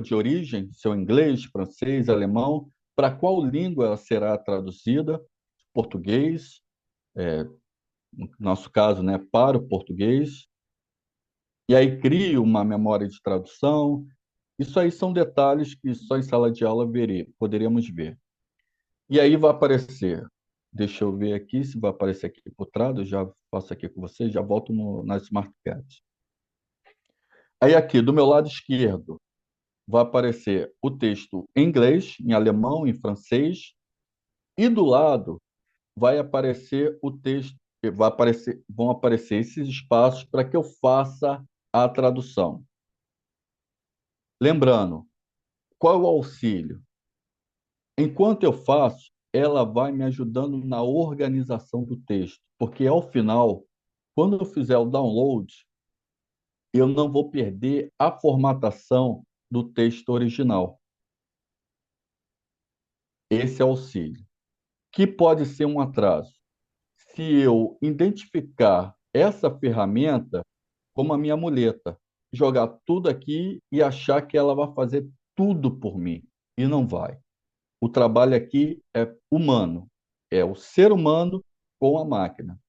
Speaker 4: de origem, se é inglês, francês, alemão, para qual língua ela será traduzida, português, no nosso caso, né, para o português, e aí crio uma memória de tradução. Isso aí são detalhes que só em sala de aula poderíamos ver. E aí vai aparecer, deixa eu ver aqui se vai aparecer aqui por trás, eu já faço aqui com vocês, já volto nas Smart Cats. Aí aqui, do meu lado esquerdo, vai aparecer o texto em inglês, em alemão, em francês, e do lado vai aparecer o texto, vão aparecer esses espaços para que eu faça a tradução. Lembrando, qual é o auxílio? Enquanto eu faço, ela vai me ajudando na organização do texto, porque ao final, quando eu fizer o download, eu não vou perder a formatação do texto original. Esse é o auxílio, que pode ser um atraso. se eu identificar essa ferramenta como a minha muleta, jogar tudo aqui e achar que ela vai fazer tudo por mim. E não vai. O trabalho aqui é humano, é o ser humano com a máquina.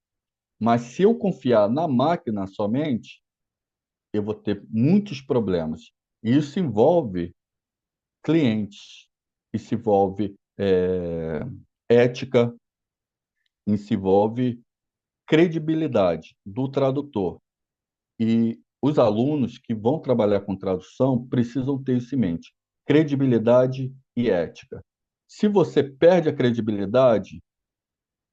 Speaker 4: Mas se eu confiar na máquina somente, eu vou ter muitos problemas. E isso envolve clientes, isso envolve ética, isso envolve credibilidade do tradutor. E os alunos que vão trabalhar com tradução precisam ter isso em mente: credibilidade e ética. Se você perde a credibilidade,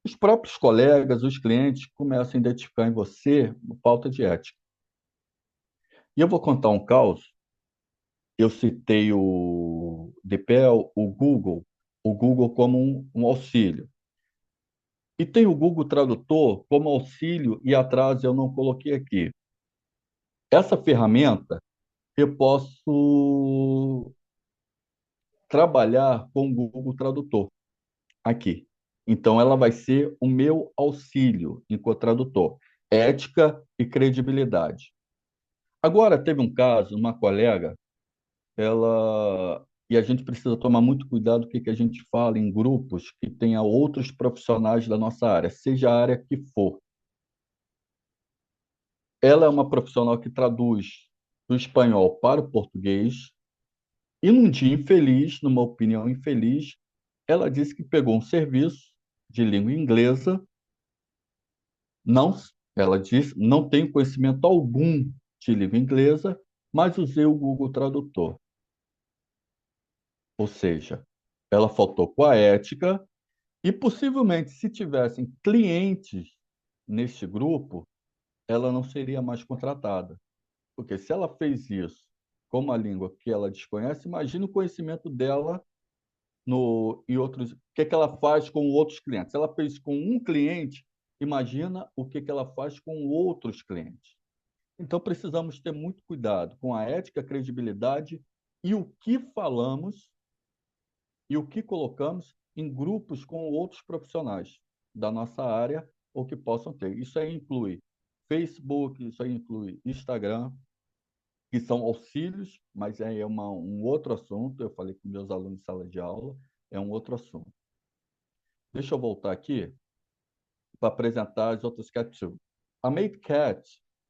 Speaker 4: os próprios colegas, os clientes começam a identificar em você falta de ética. E eu vou contar um caos. Eu citei o DePel, o Google como um auxílio. E tem o Google Tradutor como auxílio e atrás eu não coloquei aqui. Essa ferramenta eu posso trabalhar com o Google Tradutor aqui. Então, ela vai ser o meu auxílio enquanto tradutor. Ética e credibilidade. Agora, teve um caso, uma colega, ela. E a gente precisa tomar muito cuidado com o que a gente fala em grupos que tenha outros profissionais da nossa área, seja a área que for. Ela é uma profissional que traduz do espanhol para o português, e num dia infeliz, numa opinião infeliz, ela disse que pegou um serviço de língua inglesa, não, ela disse, não tenho conhecimento algum de língua inglesa, mas usei o Google Tradutor. Ou seja, ela faltou com a ética e possivelmente, se tivessem clientes neste grupo, ela não seria mais contratada. Porque se ela fez isso com uma língua que ela desconhece, imagina o conhecimento dela no, e outros, o que, que ela faz com outros clientes. Se ela fez com um cliente, imagina o que, que ela faz com outros clientes. Então, precisamos ter muito cuidado com a ética, a credibilidade e o que falamos e o que colocamos em grupos com outros profissionais da nossa área ou que possam ter. Isso aí inclui Facebook, isso aí inclui Instagram, que são auxílios, mas é um outro assunto. Eu falei com meus alunos em sala de aula, é um outro assunto. Deixa eu voltar aqui para apresentar as outras CatTools. A MateCat,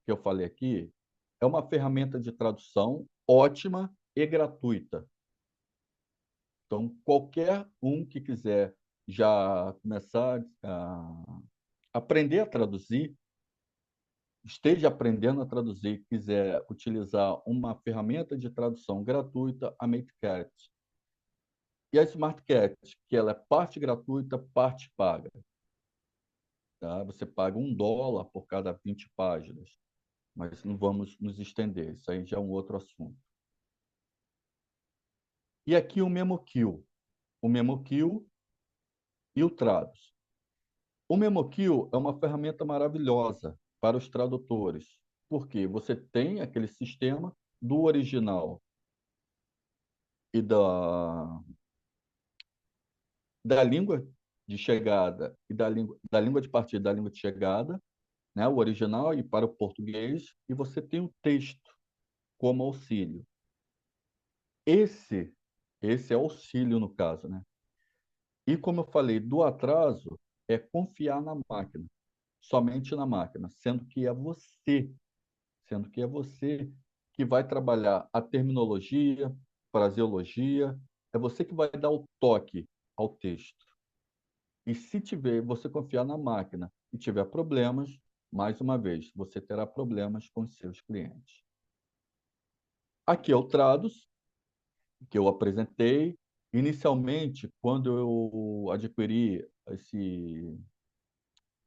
Speaker 4: que eu falei aqui, é uma ferramenta de tradução ótima e gratuita. Então, qualquer um que quiser já começar a aprender a traduzir, esteja aprendendo a traduzir, quiser utilizar uma ferramenta de tradução gratuita, a MateCat. E a SmartCat, que ela é parte gratuita, parte paga. Tá? Você paga $1 por cada 20 páginas, mas não vamos nos estender, isso aí já é um outro assunto. E aqui o MemoQ e o Trados. O MemoQ é uma ferramenta maravilhosa para os tradutores, porque você tem aquele sistema do original e da língua de chegada e da língua de partida, da língua de chegada, né, o original e para o português, e você tem o texto como auxílio. Esse, esse é auxílio no caso, né? E como eu falei, do atraso é confiar na máquina, somente na máquina, sendo que é você que vai trabalhar a terminologia, fraseologia, é você que vai dar o toque ao texto. E se tiver, você confiar na máquina e tiver problemas, mais uma vez, você terá problemas com os seus clientes. Aqui é o Trados, que eu apresentei. Inicialmente, quando eu adquiri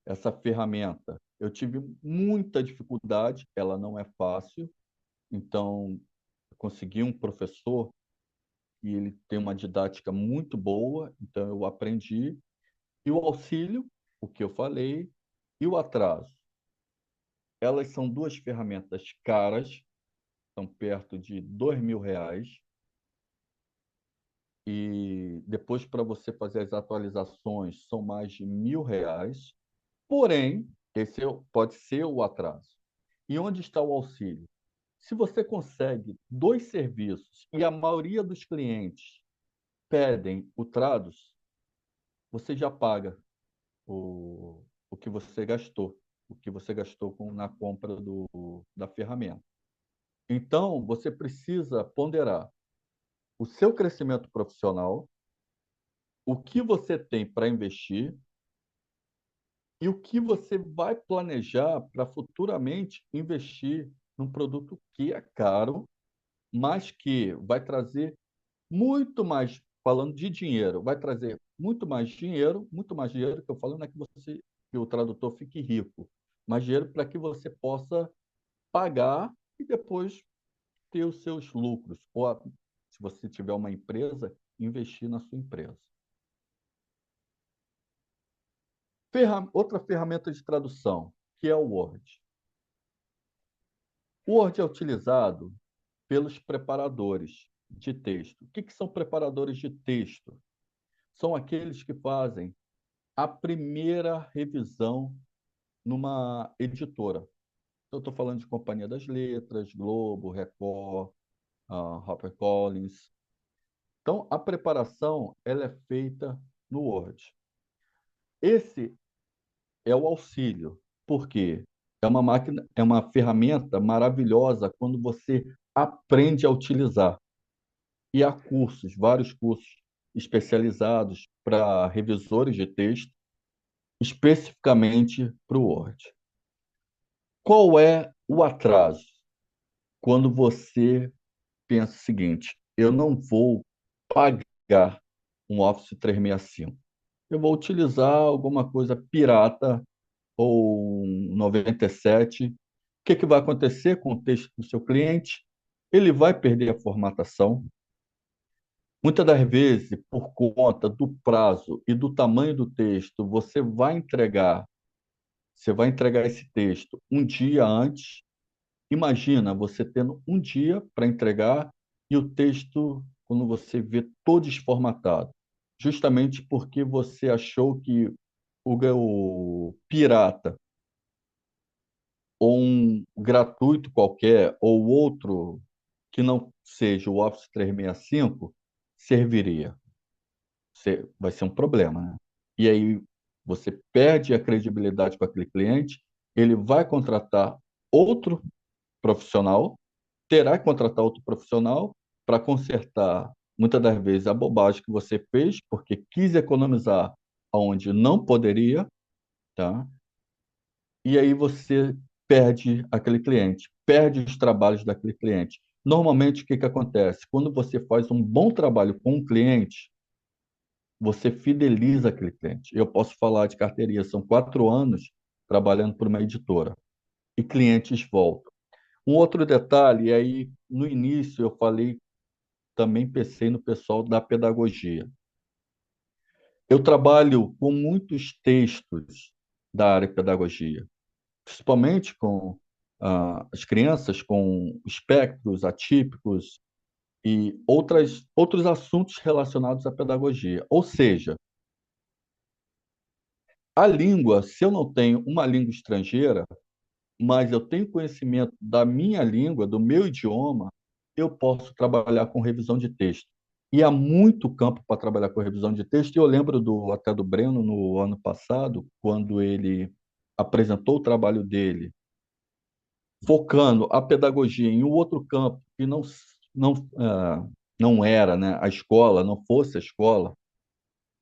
Speaker 4: essa ferramenta, eu tive muita dificuldade, ela não é fácil, então eu consegui um professor e ele tem uma didática muito boa, então eu aprendi. E o auxílio, o que eu falei, e o atraso. Elas são duas ferramentas caras, estão perto de R$ 2.000, e depois para você fazer as atualizações são mais de R$ 1.000. Porém, pode ser o atraso. E onde está o auxílio? Se você consegue 2 serviços e a maioria dos clientes pedem o Trados, você já paga o que você gastou, na compra da ferramenta. Então, você precisa ponderar o seu crescimento profissional, o que você tem para investir e o que você vai planejar para futuramente investir num produto que é caro, mas que vai trazer muito mais, falando de dinheiro, vai trazer muito mais dinheiro, que eu falo não é que o tradutor fique rico, mas dinheiro para que você possa pagar e depois ter os seus lucros, ou se você tiver uma empresa, investir na sua empresa. Outra ferramenta de tradução, que é o Word. O Word é utilizado pelos preparadores de texto. O que são preparadores de texto? São aqueles que fazem a primeira revisão numa editora. Então, eu estou falando de Companhia das Letras, Globo, Record, HarperCollins. Então, a preparação ela é feita no Word. Esse é o auxílio, porque é uma ferramenta maravilhosa quando você aprende a utilizar. E há cursos, vários cursos especializados para revisores de texto, especificamente para o Word. Qual é o atraso? Quando você pensa o seguinte: eu não vou pagar um Office 365. Eu vou utilizar alguma coisa pirata ou um 97. O que vai acontecer com o texto do seu cliente? Ele vai perder a formatação. Muitas das vezes, por conta do prazo e do tamanho do texto, você vai entregar esse texto um dia antes. Imagina você tendo um dia para entregar e o texto, quando você vê todo desformatado, justamente porque você achou que o pirata ou um gratuito qualquer ou outro que não seja o Office 365 serviria. Vai ser um problema, né? E aí você perde a credibilidade com aquele cliente, ele vai contratar outro profissional, terá que contratar outro profissional para consertar, muitas das vezes, a bobagem que você fez, porque quis economizar onde não poderia, tá? E aí você perde aquele cliente, perde os trabalhos daquele cliente. Normalmente, o que acontece? Quando você faz um bom trabalho com um cliente, você fideliza aquele cliente. Eu posso falar de carteirinha, são 4 anos trabalhando por uma editora, e clientes voltam. Um outro detalhe, e aí no início eu falei, também pensei no pessoal da pedagogia. Eu trabalho com muitos textos da área de pedagogia, principalmente com as crianças com espectros atípicos e outros assuntos relacionados à pedagogia. Ou seja, a língua, se eu não tenho uma língua estrangeira, mas eu tenho conhecimento da minha língua, do meu idioma, eu posso trabalhar com revisão de texto. E há muito campo para trabalhar com revisão de texto. E eu lembro até do Breno, no ano passado, quando ele apresentou o trabalho dele, focando a pedagogia em um outro campo que não, não era, né, a escola, não fosse a escola.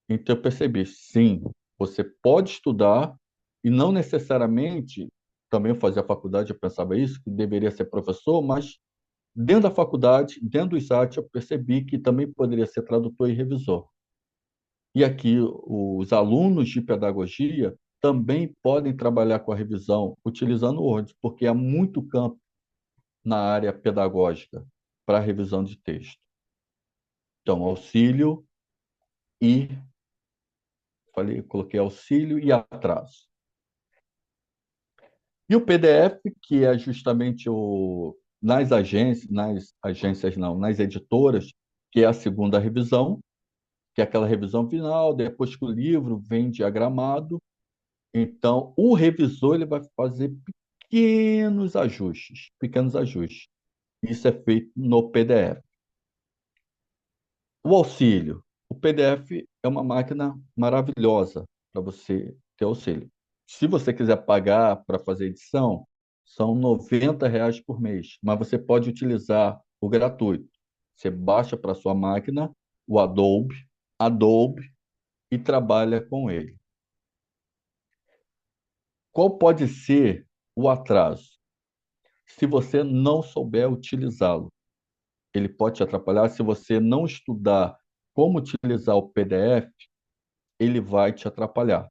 Speaker 4: Então eu percebi, sim, você pode estudar e não necessariamente, também eu fazia faculdade, eu pensava isso, que deveria ser professor, mas dentro da faculdade, dentro do ISAT, eu percebi que também poderia ser tradutor e revisor. E aqui os alunos de pedagogia também podem trabalhar com a revisão utilizando o Word, porque há muito campo na área pedagógica para a revisão de texto. Então, auxílio e coloquei auxílio e atraso. E o PDF, que é justamente nas editoras, que é a segunda revisão, que é aquela revisão final, depois que o livro vem diagramado, Então, o revisor ele vai fazer pequenos ajustes, pequenos ajustes. Isso é feito no PDF. O auxílio. O PDF é uma máquina maravilhosa para você ter auxílio. Se você quiser pagar para fazer edição, são R$ 90 por mês, mas você pode utilizar o gratuito. Você baixa para sua máquina o Adobe e trabalha com ele. Qual pode ser o atraso? Se você não souber utilizá-lo, ele pode te atrapalhar. Se você não estudar como utilizar o PDF, ele vai te atrapalhar.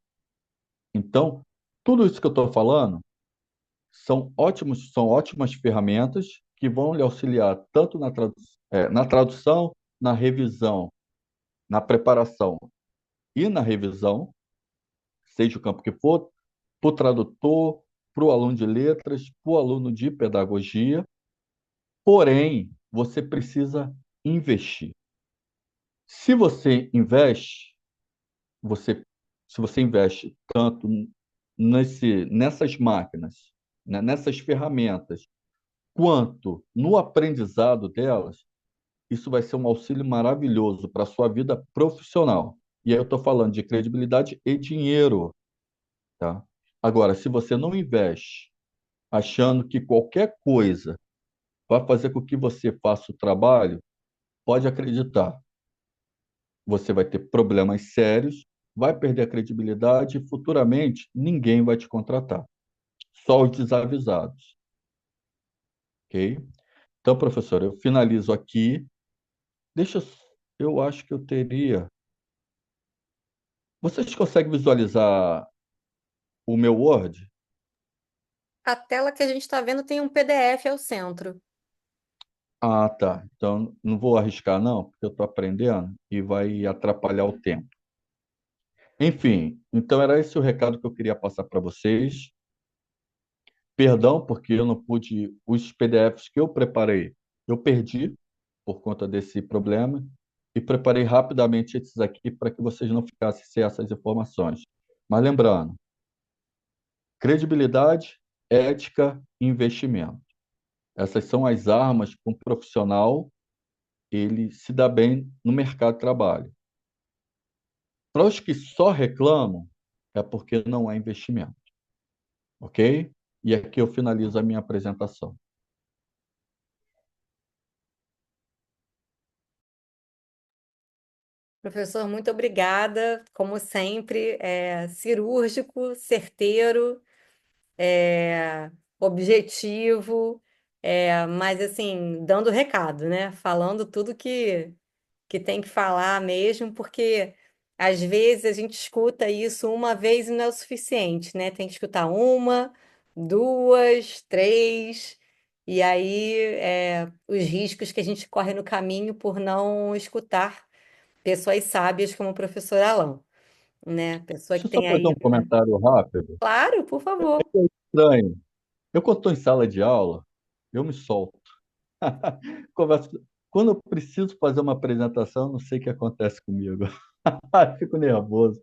Speaker 4: Então, tudo isso que eu estou falando são ótimas ferramentas que vão lhe auxiliar tanto na tradução, na revisão, na preparação e na revisão, seja o campo que for, para o tradutor, para o aluno de letras, para o aluno de pedagogia. Porém, você precisa investir. Se você investe, você, se você investe tanto nessas máquinas, né, nessas ferramentas, quanto no aprendizado delas, isso vai ser um auxílio maravilhoso para a sua vida profissional. E aí eu estou falando de credibilidade e dinheiro, tá? Agora, se você não investe achando que qualquer coisa vai fazer com que você faça o trabalho, pode acreditar, você vai ter problemas sérios, vai perder a credibilidade e futuramente ninguém vai te contratar. Só os desavisados, ok? Então, professor, eu finalizo aqui. Deixa, eu acho que eu teria. Vocês conseguem visualizar o meu Word?
Speaker 2: A tela que a gente está vendo tem um PDF ao centro.
Speaker 4: Ah, tá. Então não vou arriscar não, porque eu estou aprendendo e vai atrapalhar o tempo. Enfim, então era esse o recado que eu queria passar para vocês. Perdão, porque eu não pude, os PDFs que eu preparei, eu perdi por conta desse problema e preparei rapidamente esses aqui para que vocês não ficassem sem essas informações. Mas lembrando, credibilidade, ética e investimento. Essas são as armas para um profissional ele se dá bem no mercado de trabalho. Para os que só reclamam, é porque não há investimento. Ok? E aqui eu finalizo a minha apresentação.
Speaker 2: Professor, muito obrigada. Como sempre, cirúrgico, certeiro, objetivo, mas assim, dando recado, né? Falando tudo que tem que falar mesmo, porque às vezes a gente escuta isso uma vez e não é o suficiente, né? Tem que escutar uma, duas, três, e aí os riscos que a gente corre no caminho por não escutar pessoas sábias como o professor Alan, né? Pessoa que
Speaker 4: Deixa eu só
Speaker 2: tem
Speaker 4: fazer
Speaker 2: aí.
Speaker 4: um comentário rápido.
Speaker 2: Claro, por favor.
Speaker 4: Estranho. Eu, quando estou em sala de aula, eu me solto. Converso. Quando eu preciso fazer uma apresentação, não sei o que acontece comigo. Fico nervoso.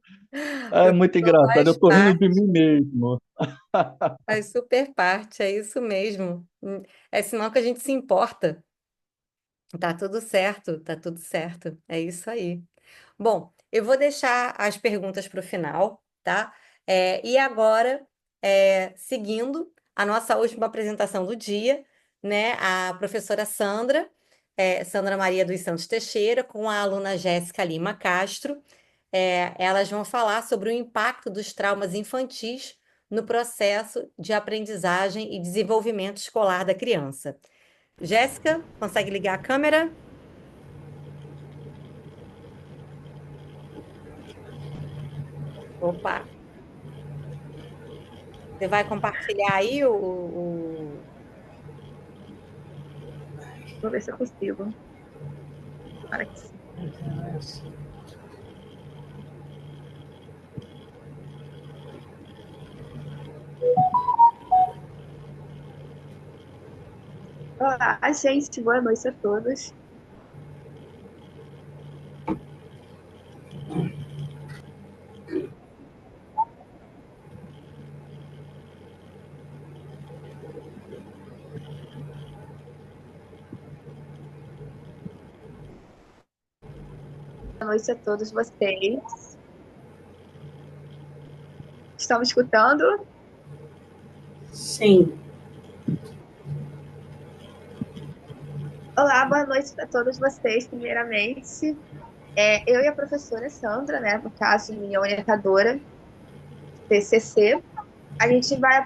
Speaker 4: É muito
Speaker 2: Professor
Speaker 4: engraçado. Eu
Speaker 2: faz
Speaker 4: estou rindo de
Speaker 2: parte,
Speaker 4: mim mesmo.
Speaker 2: faz super parte, é isso mesmo. É sinal que a gente se importa. Tá tudo certo, tá tudo certo. É isso aí. Bom, eu vou deixar as perguntas para o final, tá? E agora, seguindo a nossa última apresentação do dia, né? A professora Sandra, Sandra Maria dos Santos Teixeira, com a aluna Jéssica Lima Castro, elas vão falar sobre o impacto dos traumas infantis no processo de aprendizagem e desenvolvimento escolar da criança. Jéssica, consegue ligar a câmera? Opa! Você vai compartilhar aí
Speaker 5: Vou ver se eu consigo. Para que sim. Olá, gente, boa noite a todos. noite a todos vocês. Estão me escutando?
Speaker 1: Sim.
Speaker 5: Olá, boa noite a todos vocês, primeiramente. Eu e a professora Sandra, né, no caso, minha orientadora, TCC, a gente vai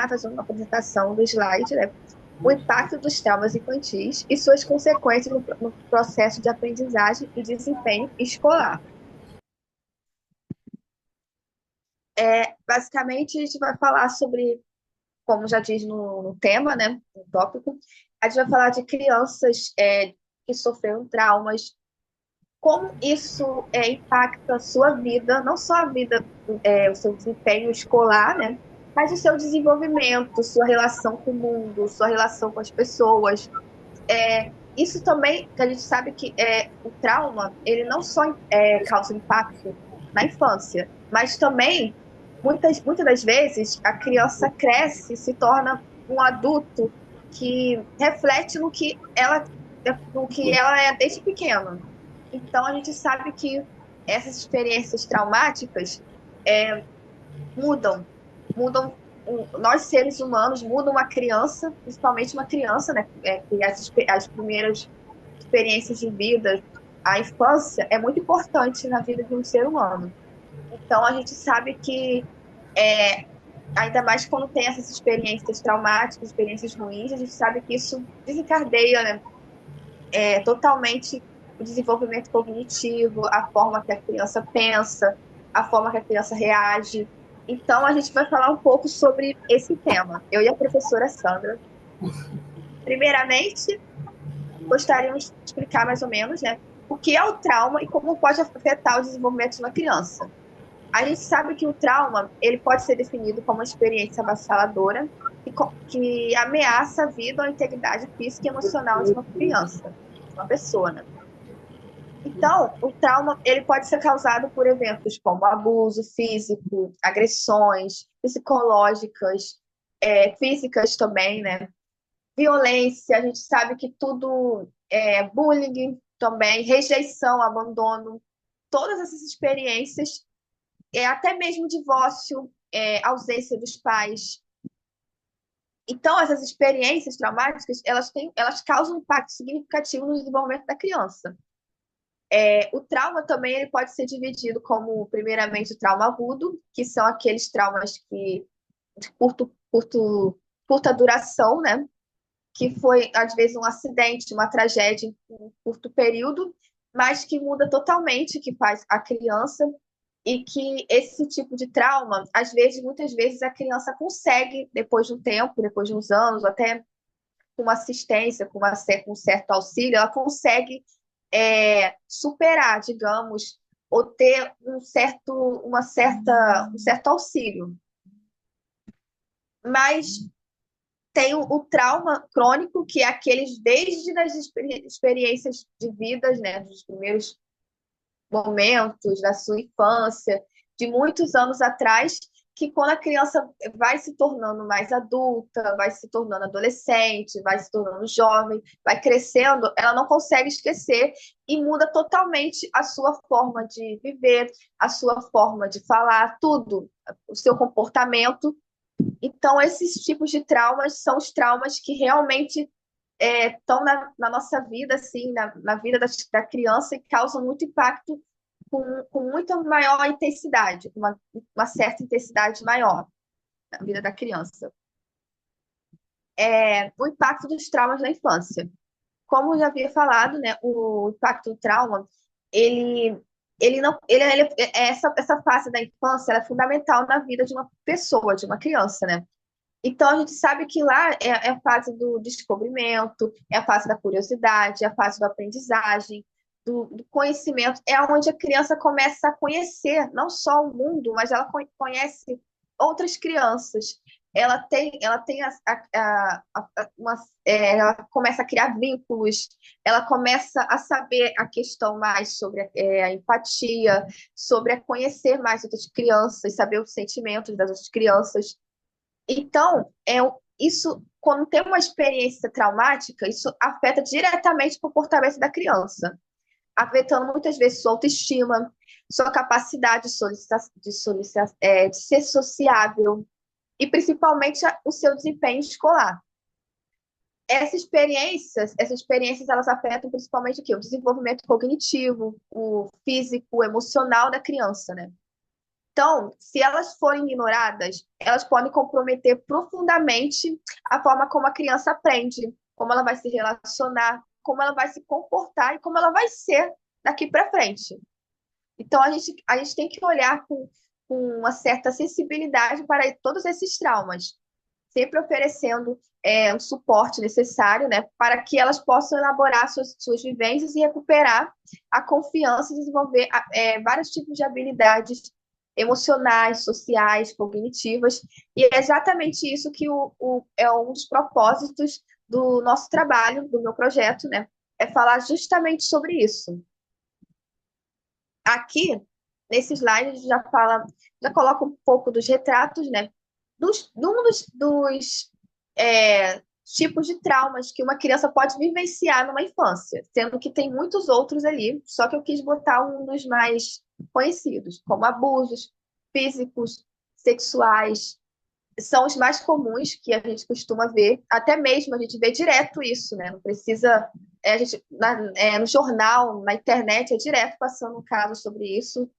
Speaker 5: fazer uma apresentação do slide, né, o impacto dos traumas infantis e suas consequências no processo de aprendizagem e desempenho escolar. Basicamente, a gente vai falar sobre, como já diz no tema, né, no tópico, a gente vai falar de crianças que sofreram traumas, como isso impacta a sua vida, não só a vida, o seu desempenho escolar, né, mas o seu desenvolvimento, sua relação com o mundo, sua relação com as pessoas. Isso também, que a gente sabe que o trauma, ele não só causa impacto na infância, mas também, muitas das vezes, a criança cresce, se torna um adulto que reflete no que ela é desde pequena. Então, a gente sabe que essas experiências traumáticas mudam, mudam nós seres humanos, mudam uma criança, principalmente uma criança, né? Que as primeiras experiências de vida, a infância é muito importante na vida de um ser humano. Então, a gente sabe que, ainda mais quando tem essas experiências traumáticas, experiências ruins, a gente sabe que isso desencadeia, né, totalmente o desenvolvimento cognitivo, a forma que a criança pensa, a forma que a criança reage. Então, a gente vai falar um pouco sobre esse tema, eu e a professora Sandra. Primeiramente, gostaríamos de explicar mais ou menos, né, o que é o trauma e como pode afetar o desenvolvimento de uma criança. A gente sabe que o trauma ele pode ser definido como uma experiência avassaladora que ameaça a vida ou a integridade física e emocional de uma criança, de uma pessoa, né? Então, o trauma ele pode ser causado por eventos como abuso físico, agressões psicológicas, físicas também, né? Violência, a gente sabe que tudo bullying também, rejeição, abandono, todas essas experiências, até mesmo divórcio, ausência dos pais. Então, essas experiências traumáticas, elas causam um impacto significativo no desenvolvimento da criança. O trauma também ele pode ser dividido como, primeiramente, o trauma agudo, que são aqueles traumas que de curta duração, né? Que foi, às vezes, um acidente, uma tragédia em um curto período, mas que muda totalmente o que faz a criança, e que esse tipo de trauma, muitas vezes, a criança consegue, depois de um tempo, depois de uns anos, até com uma assistência, com um certo auxílio, ela consegue superar, digamos, ou ter um certo auxílio. Mas tem o trauma crônico, que é aqueles desde as experiências de vidas, né, dos primeiros momentos da sua infância, de muitos anos atrás, que quando a criança vai se tornando mais adulta, vai se tornando adolescente, vai se tornando jovem, vai crescendo, ela não consegue esquecer e muda totalmente a sua forma de viver, a sua forma de falar, tudo, o seu comportamento. Então, esses tipos de traumas são os traumas que realmente estão na nossa vida, assim, na vida da criança, e causam muito impacto com muita maior intensidade, uma certa intensidade maior na vida da criança. O impacto dos traumas na infância. Como eu já havia falado, né, o impacto do trauma, ele não, essa fase da infância ela é fundamental na vida de uma pessoa, de uma criança, né? Então, a gente sabe que lá é a fase do descobrimento, é a fase da curiosidade, é a fase da aprendizagem, do conhecimento. É onde a criança começa a conhecer não só o mundo, mas ela conhece outras crianças. Ela começa a criar vínculos, ela começa a saber a questão mais sobre a empatia, sobre a conhecer mais outras crianças, saber os sentimentos das outras crianças. Então, isso, quando tem uma experiência traumática, isso afeta diretamente o comportamento da criança. afetando muitas vezes sua autoestima, sua capacidade de ser sociável e principalmente o seu desempenho escolar. Essas experiências elas afetam principalmente o quê? O desenvolvimento cognitivo, o físico, o emocional da criança, né? Então, se elas forem ignoradas, elas podem comprometer profundamente a forma como a criança aprende, como ela vai se relacionar, como ela vai se comportar e como ela vai ser daqui para frente. Então, a gente tem que olhar com uma certa sensibilidade para todos esses traumas, sempre oferecendo o suporte necessário, né, para que elas possam elaborar suas vivências e recuperar a confiança e desenvolver vários tipos de habilidades emocionais, sociais, cognitivas. E é exatamente isso que é um dos propósitos do nosso trabalho, do meu projeto, né, é falar justamente sobre isso. Aqui, nesse slide, a gente já coloca um pouco dos retratos, né, de um dos tipos de traumas que uma criança pode vivenciar numa infância, sendo que tem muitos outros ali, só que eu quis botar um dos mais conhecidos, como abusos físicos, sexuais, são os mais comuns que a gente costuma ver, até mesmo a gente vê direto isso, né? Não precisa, no jornal, na internet, é direto passando um caso sobre isso,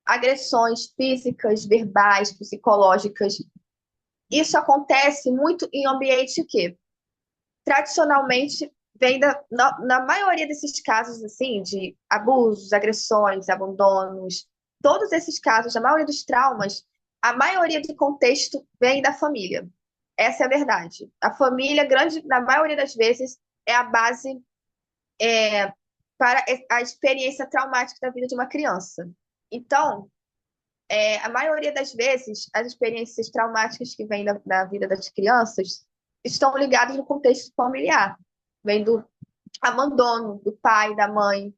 Speaker 5: agressões físicas, verbais, psicológicas. Isso acontece muito em ambiente que, tradicionalmente, na maioria desses casos, assim, de abusos, agressões, abandonos, todos esses casos, a maioria dos traumas, a maioria do contexto vem da família. Essa é a verdade. A família, na maioria das vezes, é a base para a experiência traumática da vida de uma criança. Então, a maioria das vezes, as experiências traumáticas que vêm da vida das crianças estão ligadas no contexto familiar. Vem do abandono do pai, da mãe,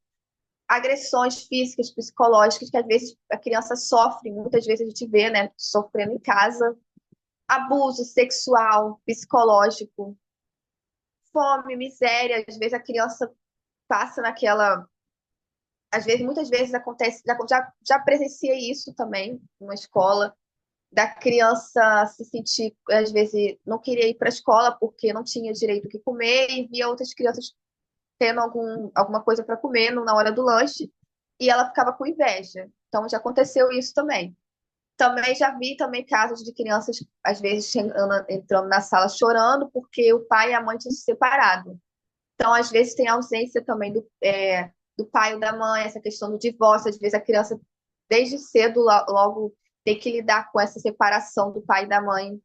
Speaker 5: agressões físicas, psicológicas, que às vezes a criança sofre, muitas vezes a gente vê, né, sofrendo em casa, abuso sexual, psicológico, fome, miséria, às vezes a criança passa naquela. Às vezes, muitas vezes acontece, já presenciei isso também numa escola, da criança se sentir, às vezes, não queria ir para a escola porque não tinha direito o que comer e via outras crianças tendo alguma coisa para comer na hora do lanche e ela ficava com inveja. Então, já aconteceu isso também. Também já vi também casos de crianças, às vezes, entrando na sala chorando porque o pai e a mãe tinham se separado. Então, às vezes, tem ausência também do pai ou da mãe, essa questão do divórcio. Às vezes, a criança, desde cedo, logo tem que lidar com essa separação do pai e da mãe.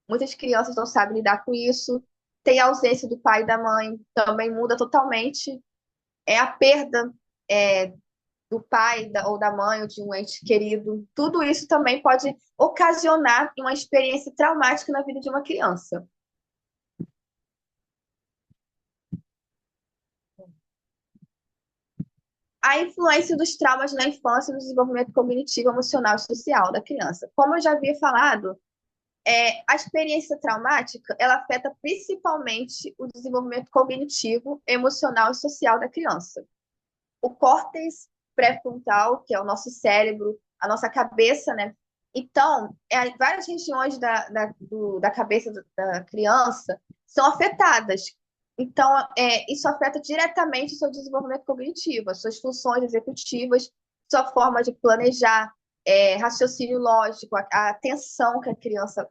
Speaker 5: Muitas crianças não sabem lidar com isso. Tem a ausência do pai e da mãe, também muda totalmente. É a perda do pai ou da mãe ou de um ente querido. Tudo isso também pode ocasionar uma experiência traumática na vida de uma criança. A influência dos traumas na infância no desenvolvimento cognitivo, emocional e social da criança. Como eu já havia falado, a experiência traumática ela afeta principalmente o desenvolvimento cognitivo, emocional e social da criança. O córtex pré-frontal, que é o nosso cérebro, a nossa cabeça, né? Então, várias regiões da cabeça da criança são afetadas. Então, isso afeta diretamente o seu desenvolvimento cognitivo, as suas funções executivas, sua forma de planejar, raciocínio lógico, a atenção que a criança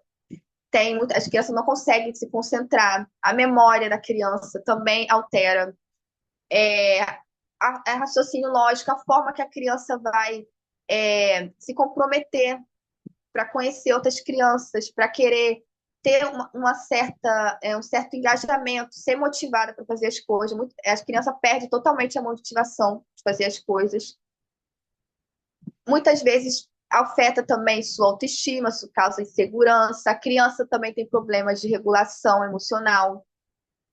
Speaker 5: tem. As crianças não conseguem se concentrar, a memória da criança também altera. A raciocínio lógico, a forma que a criança vai se comprometer para conhecer outras crianças, para querer ter um certo engajamento, ser motivada para fazer as coisas. As crianças perdem totalmente a motivação de fazer as coisas. Muitas vezes afeta também sua autoestima, causa insegurança. A criança também tem problemas de regulação emocional,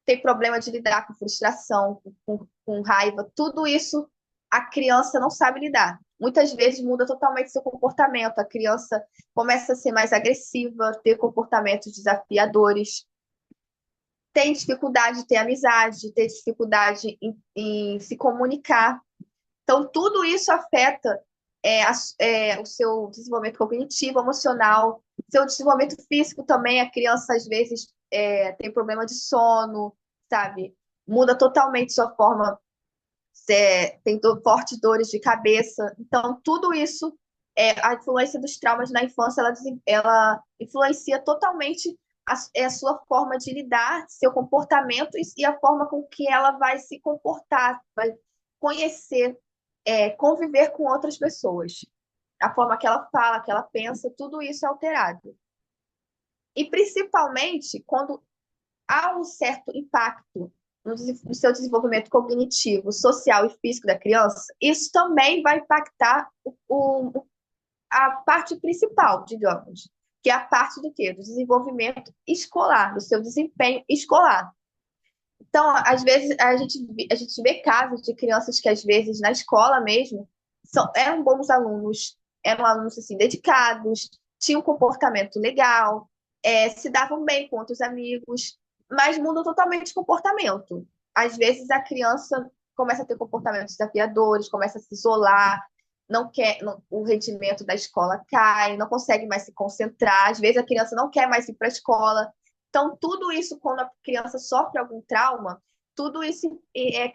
Speaker 5: tem problema de lidar com frustração, com raiva. Tudo isso a criança não sabe lidar. Muitas vezes muda totalmente seu comportamento. A criança começa a ser mais agressiva, ter comportamentos desafiadores, tem dificuldade de ter amizade, ter dificuldade em se comunicar. Então, tudo isso afeta o seu desenvolvimento cognitivo, emocional, seu desenvolvimento físico também. A criança, às vezes, tem problema de sono, sabe? Muda totalmente sua forma, tem fortes dores de cabeça. Então, tudo isso, a influência dos traumas na infância, ela influencia totalmente a sua forma de lidar, seu comportamento e a forma com que ela vai se comportar, vai conhecer, conviver com outras pessoas. A forma que ela fala, que ela pensa, tudo isso é alterado. E principalmente quando há um certo impacto no seu desenvolvimento cognitivo, social e físico da criança, isso também vai impactar a parte principal, digamos, que é a parte do quê? Do desenvolvimento escolar, do seu desempenho escolar. Então, às vezes, a gente vê casos de crianças que, às vezes, na escola mesmo, eram bons alunos, eram alunos, assim, dedicados, tinham um comportamento legal, se davam bem com outros amigos, mas mudam totalmente de comportamento. Às vezes, a criança começa a ter comportamentos desafiadores, começa a se isolar, não quer, o rendimento da escola cai, não consegue mais se concentrar, às vezes a criança não quer mais ir para a escola. Então, tudo isso, quando a criança sofre algum trauma, tudo isso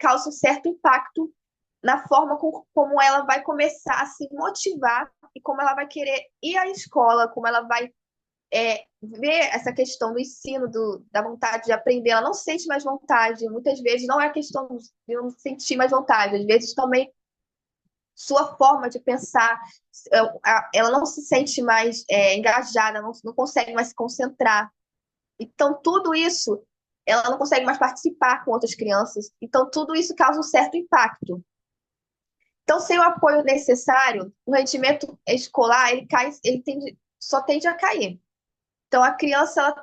Speaker 5: causa um certo impacto na forma como ela vai começar a se motivar e como ela vai querer ir à escola, como ela vai ver essa questão do ensino, da vontade de aprender. Ela não sente mais vontade. Muitas vezes não é questão de não sentir mais vontade. Às vezes também sua forma de pensar, ela não se sente mais engajada, não consegue mais se concentrar. Então, tudo isso, ela não consegue mais participar com outras crianças. Então, tudo isso causa um certo impacto. Então, sem o apoio necessário, o rendimento escolar, só tende a cair. Então, a criança,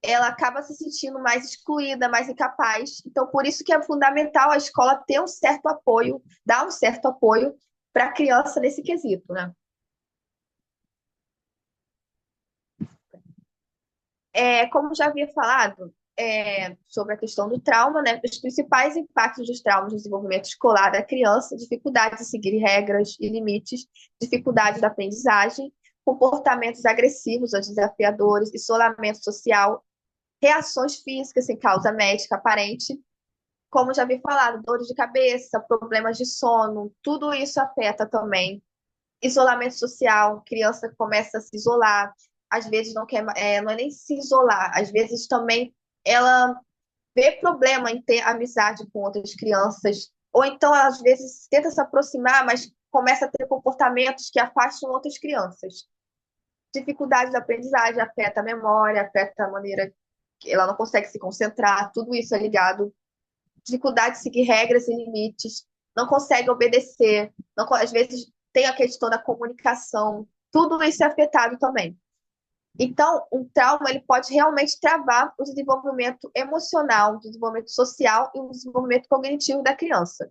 Speaker 5: ela acaba se sentindo mais excluída, mais incapaz. Então, por isso que é fundamental a escola ter um certo apoio, dar um certo apoio para a criança nesse quesito, né? Como já havia falado, sobre a questão do trauma, né? Os principais impactos dos traumas no desenvolvimento escolar da criança: dificuldade de seguir regras e limites, dificuldade da aprendizagem, comportamentos agressivos ou desafiadores, isolamento social, reações físicas sem causa médica aparente, como já havia falado, dores de cabeça, problemas de sono, tudo isso afeta também. Isolamento social, criança começa a se isolar, às vezes não quer, não é nem se isolar, às vezes também ela vê problema em ter amizade com outras crianças, ou então às vezes tenta se aproximar, mas começa a ter comportamentos que afastam outras crianças. Dificuldade de aprendizagem afeta a memória, afeta a maneira que ela não consegue se concentrar, tudo isso é ligado. Dificuldade de seguir regras e limites, não consegue obedecer, às vezes tem a questão da comunicação, tudo isso é afetado também. Então, um trauma ele pode realmente travar o desenvolvimento emocional, o desenvolvimento social e o desenvolvimento cognitivo da criança.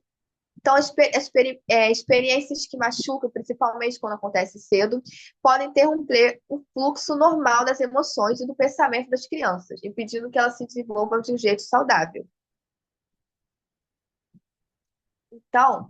Speaker 5: Então, experiências que machucam, principalmente quando acontece cedo, podem interromper o fluxo normal das emoções e do pensamento das crianças, impedindo que elas se desenvolvam de um jeito saudável. Então,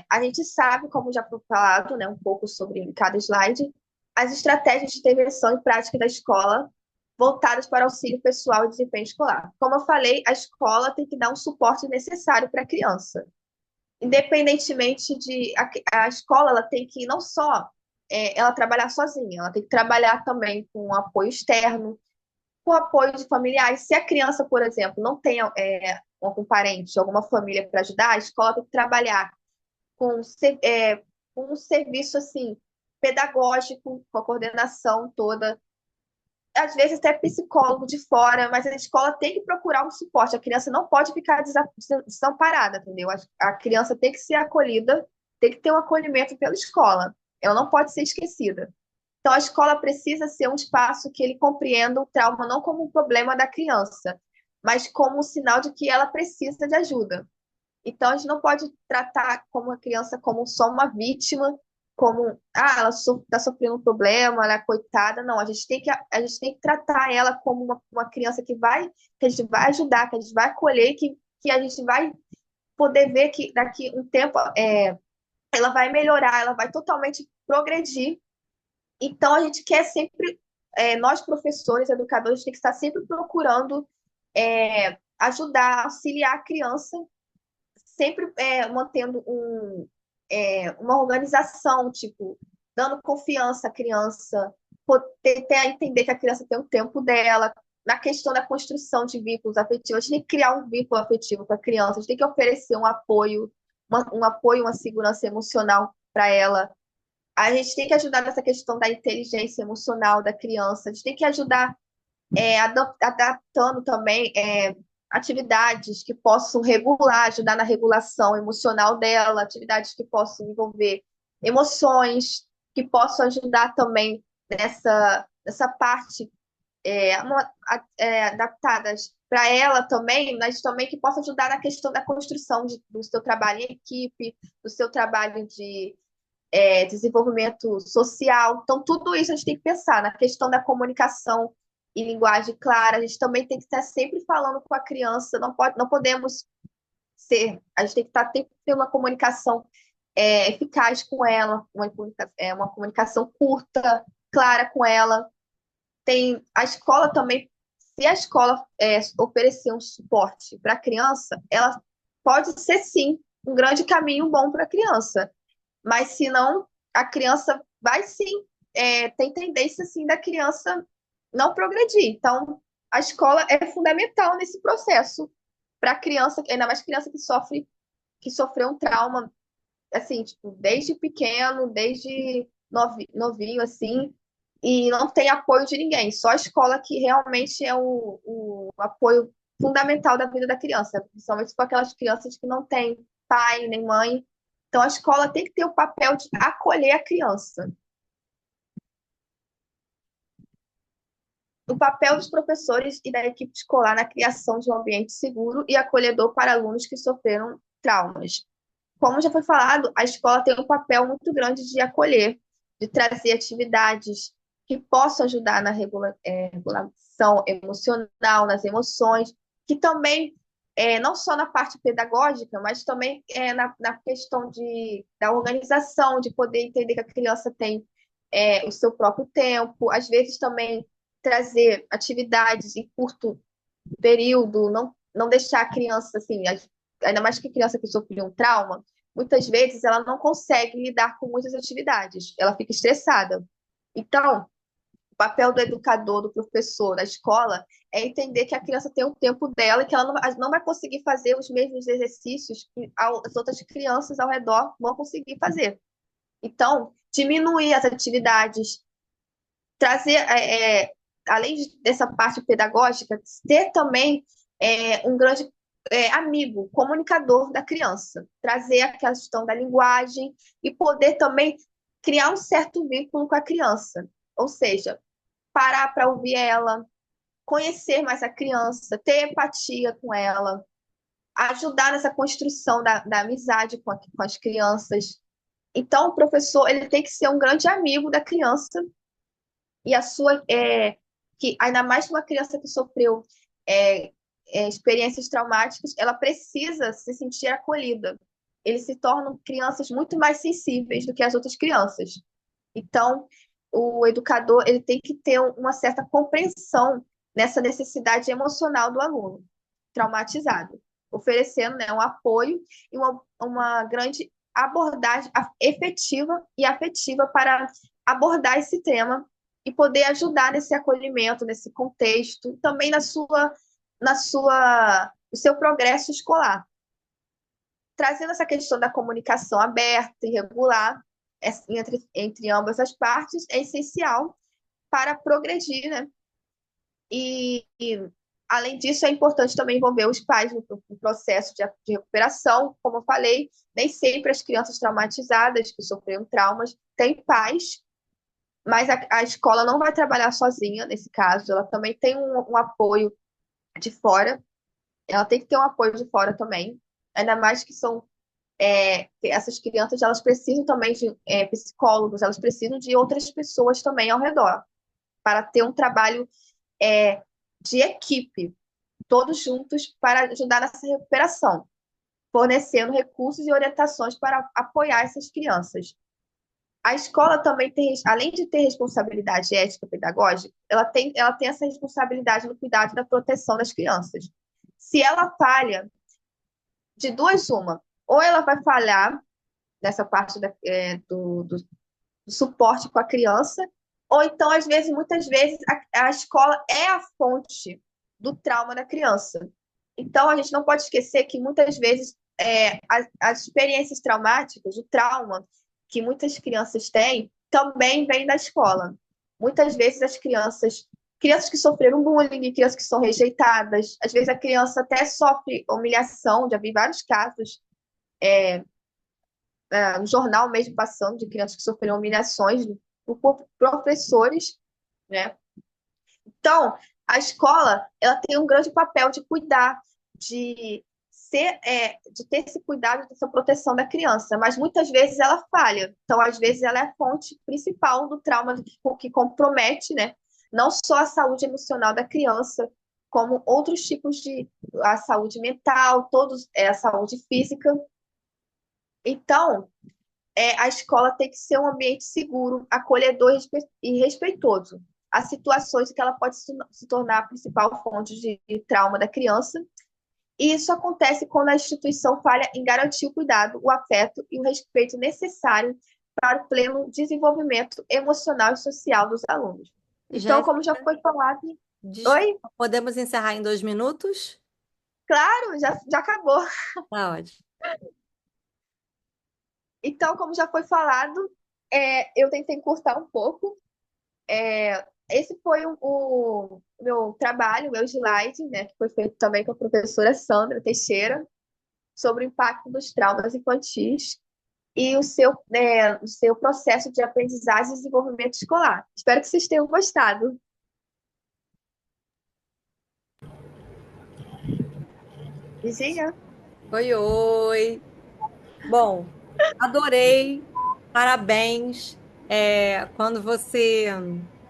Speaker 5: a gente sabe, como já foi falado, né, um pouco sobre cada slide, as estratégias de intervenção e prática da escola voltadas para auxílio pessoal e desempenho escolar. Como eu falei, a escola tem que dar um suporte necessário para a criança. Independentemente a escola ela tem que não só ela trabalhar sozinha, ela tem que trabalhar também com apoio externo, com apoio de familiares. Se a criança, por exemplo, não tem algum parente, alguma família para ajudar, a escola tem que trabalhar com um serviço assim, pedagógico, com a coordenação toda, às vezes até psicólogo de fora, mas a escola tem que procurar um suporte. A criança não pode ficar desamparada, entendeu? A criança tem que ser acolhida, tem que ter um acolhimento pela escola. Ela não pode ser esquecida. Então, a escola precisa ser um espaço que ele compreenda o trauma não como um problema da criança, mas como um sinal de que ela precisa de ajuda. Então, a gente não pode tratar como a criança como só uma vítima como, ela está sofrendo um problema, ela é coitada. Não, a gente tem que tratar ela como uma criança que a gente vai ajudar, que a gente vai acolher, que a gente vai poder ver que daqui um tempo ela vai melhorar, ela vai totalmente progredir. Então, a gente quer sempre, nós professores, educadores, tem que estar sempre procurando ajudar, auxiliar a criança, sempre mantendo uma organização, tipo, dando confiança à criança, tentar entender que a criança tem o tempo dela. Na questão da construção de vínculos afetivos, a gente tem que criar um vínculo afetivo para a criança, a gente tem que oferecer um apoio, uma segurança emocional para ela. A gente tem que ajudar nessa questão da inteligência emocional da criança, a gente tem que ajudar adaptando também atividades que possam regular, ajudar na regulação emocional dela, atividades que possam envolver emoções, que possam ajudar também nessa parte adaptadas para ela também, mas também que possa ajudar na questão da construção do seu trabalho em equipe, do seu trabalho de desenvolvimento social. Então, tudo isso a gente tem que pensar na questão da comunicação e linguagem clara. A gente também tem que estar sempre falando com a criança, não podemos a gente tem que ter uma comunicação eficaz com ela, uma comunicação curta, clara com ela. Tem a escola também, se a escola oferecer um suporte para a criança, ela pode ser sim um grande caminho bom para a criança, mas se não, a criança vai sim tem tendência sim da criança não progredir. Então, a escola é fundamental nesse processo para a criança, ainda mais criança que sofreu um trauma, assim, tipo, desde pequeno, desde novinho, assim, e não tem apoio de ninguém. Só a escola que realmente é o apoio fundamental da vida da criança, principalmente para aquelas crianças que não têm pai nem mãe. Então, a escola tem que ter o papel de acolher a criança. O papel dos professores e da equipe escolar na criação de um ambiente seguro e acolhedor para alunos que sofreram traumas. Como já foi falado, a escola tem um papel muito grande de acolher, de trazer atividades que possam ajudar na regulação emocional, nas emoções, que também, não só na parte pedagógica, mas também na questão da organização, de poder entender que a criança tem o seu próprio tempo, às vezes também trazer atividades em curto período, não deixar a criança assim, ainda mais que a criança que sofreu um trauma, muitas vezes ela não consegue lidar com muitas atividades, ela fica estressada. Então, o papel do educador, do professor, da escola, é entender que a criança tem o tempo dela e que ela não vai conseguir fazer os mesmos exercícios que as outras crianças ao redor vão conseguir fazer. Então, diminuir as atividades, trazer, além dessa parte pedagógica, ter também um grande amigo, comunicador da criança, trazer a questão da linguagem e poder também criar um certo vínculo com a criança, ou seja, parar para ouvir ela, conhecer mais a criança, ter empatia com ela, ajudar nessa construção da amizade com as crianças. Então, o professor ele tem que ser um grande amigo da criança e a sua que ainda mais uma criança que sofreu experiências traumáticas, ela precisa se sentir acolhida. Eles se tornam crianças muito mais sensíveis do que as outras crianças. Então, o educador ele tem que ter uma certa compreensão nessa necessidade emocional do aluno traumatizado, oferecendo, né, um apoio e uma grande abordagem efetiva e afetiva para abordar esse tema e poder ajudar nesse acolhimento, nesse contexto, também no seu progresso escolar. Trazendo essa questão da comunicação aberta e regular entre ambas as partes é essencial para progredir, né? E além disso, é importante também envolver os pais no processo de recuperação. Como eu falei, nem sempre as crianças traumatizadas que sofreram traumas têm pais, mas a escola não vai trabalhar sozinha nesse caso, ela também tem um apoio de fora, ela tem que ter um apoio de fora também, ainda mais que são essas crianças elas precisam também de psicólogos, elas precisam de outras pessoas também ao redor, para ter um trabalho de equipe, todos juntos para ajudar nessa recuperação, fornecendo recursos e orientações para apoiar essas crianças. A escola também tem, além de ter responsabilidade ética pedagógica, ela tem essa responsabilidade no cuidado da proteção das crianças. Se ela falha, de duas uma, ou ela vai falhar nessa parte do suporte com a criança, ou então, muitas vezes, a escola é a fonte do trauma da criança. Então, a gente não pode esquecer que, muitas vezes, as experiências traumáticas, o trauma que muitas crianças têm, também vem da escola. Muitas vezes, as crianças que sofreram bullying, crianças que são rejeitadas, às vezes a criança até sofre humilhação, já vi vários casos no jornal mesmo passando, de crianças que sofreram humilhações por professores, né? Então, a escola, ela tem um grande papel de cuidar, de ter esse cuidado, dessa proteção da criança, mas muitas vezes ela falha. Então, às vezes, ela é a fonte principal do trauma que compromete, né? Não só a saúde emocional da criança, como outros tipos a saúde mental, a saúde física. Então, a escola tem que ser um ambiente seguro, acolhedor e respeitoso. Há situações que ela pode se tornar a principal fonte de trauma da criança, e isso acontece quando a instituição falha em garantir o cuidado, o afeto e o respeito necessário para o pleno desenvolvimento emocional e social dos alunos. Então, como já foi falado... Oi?
Speaker 2: Podemos encerrar em 2 minutos?
Speaker 5: Claro, já acabou.
Speaker 2: Tá ótimo.
Speaker 5: Então, como já foi falado, eu tentei encurtar um pouco. Esse foi o meu trabalho, o meu slide, né, que foi feito também com a professora Sandra Teixeira, sobre o impacto dos traumas infantis e o seu processo de aprendizagem e desenvolvimento escolar. Espero que vocês tenham gostado. Vizinha?
Speaker 2: Oi, oi. Bom, adorei, parabéns. Quando você,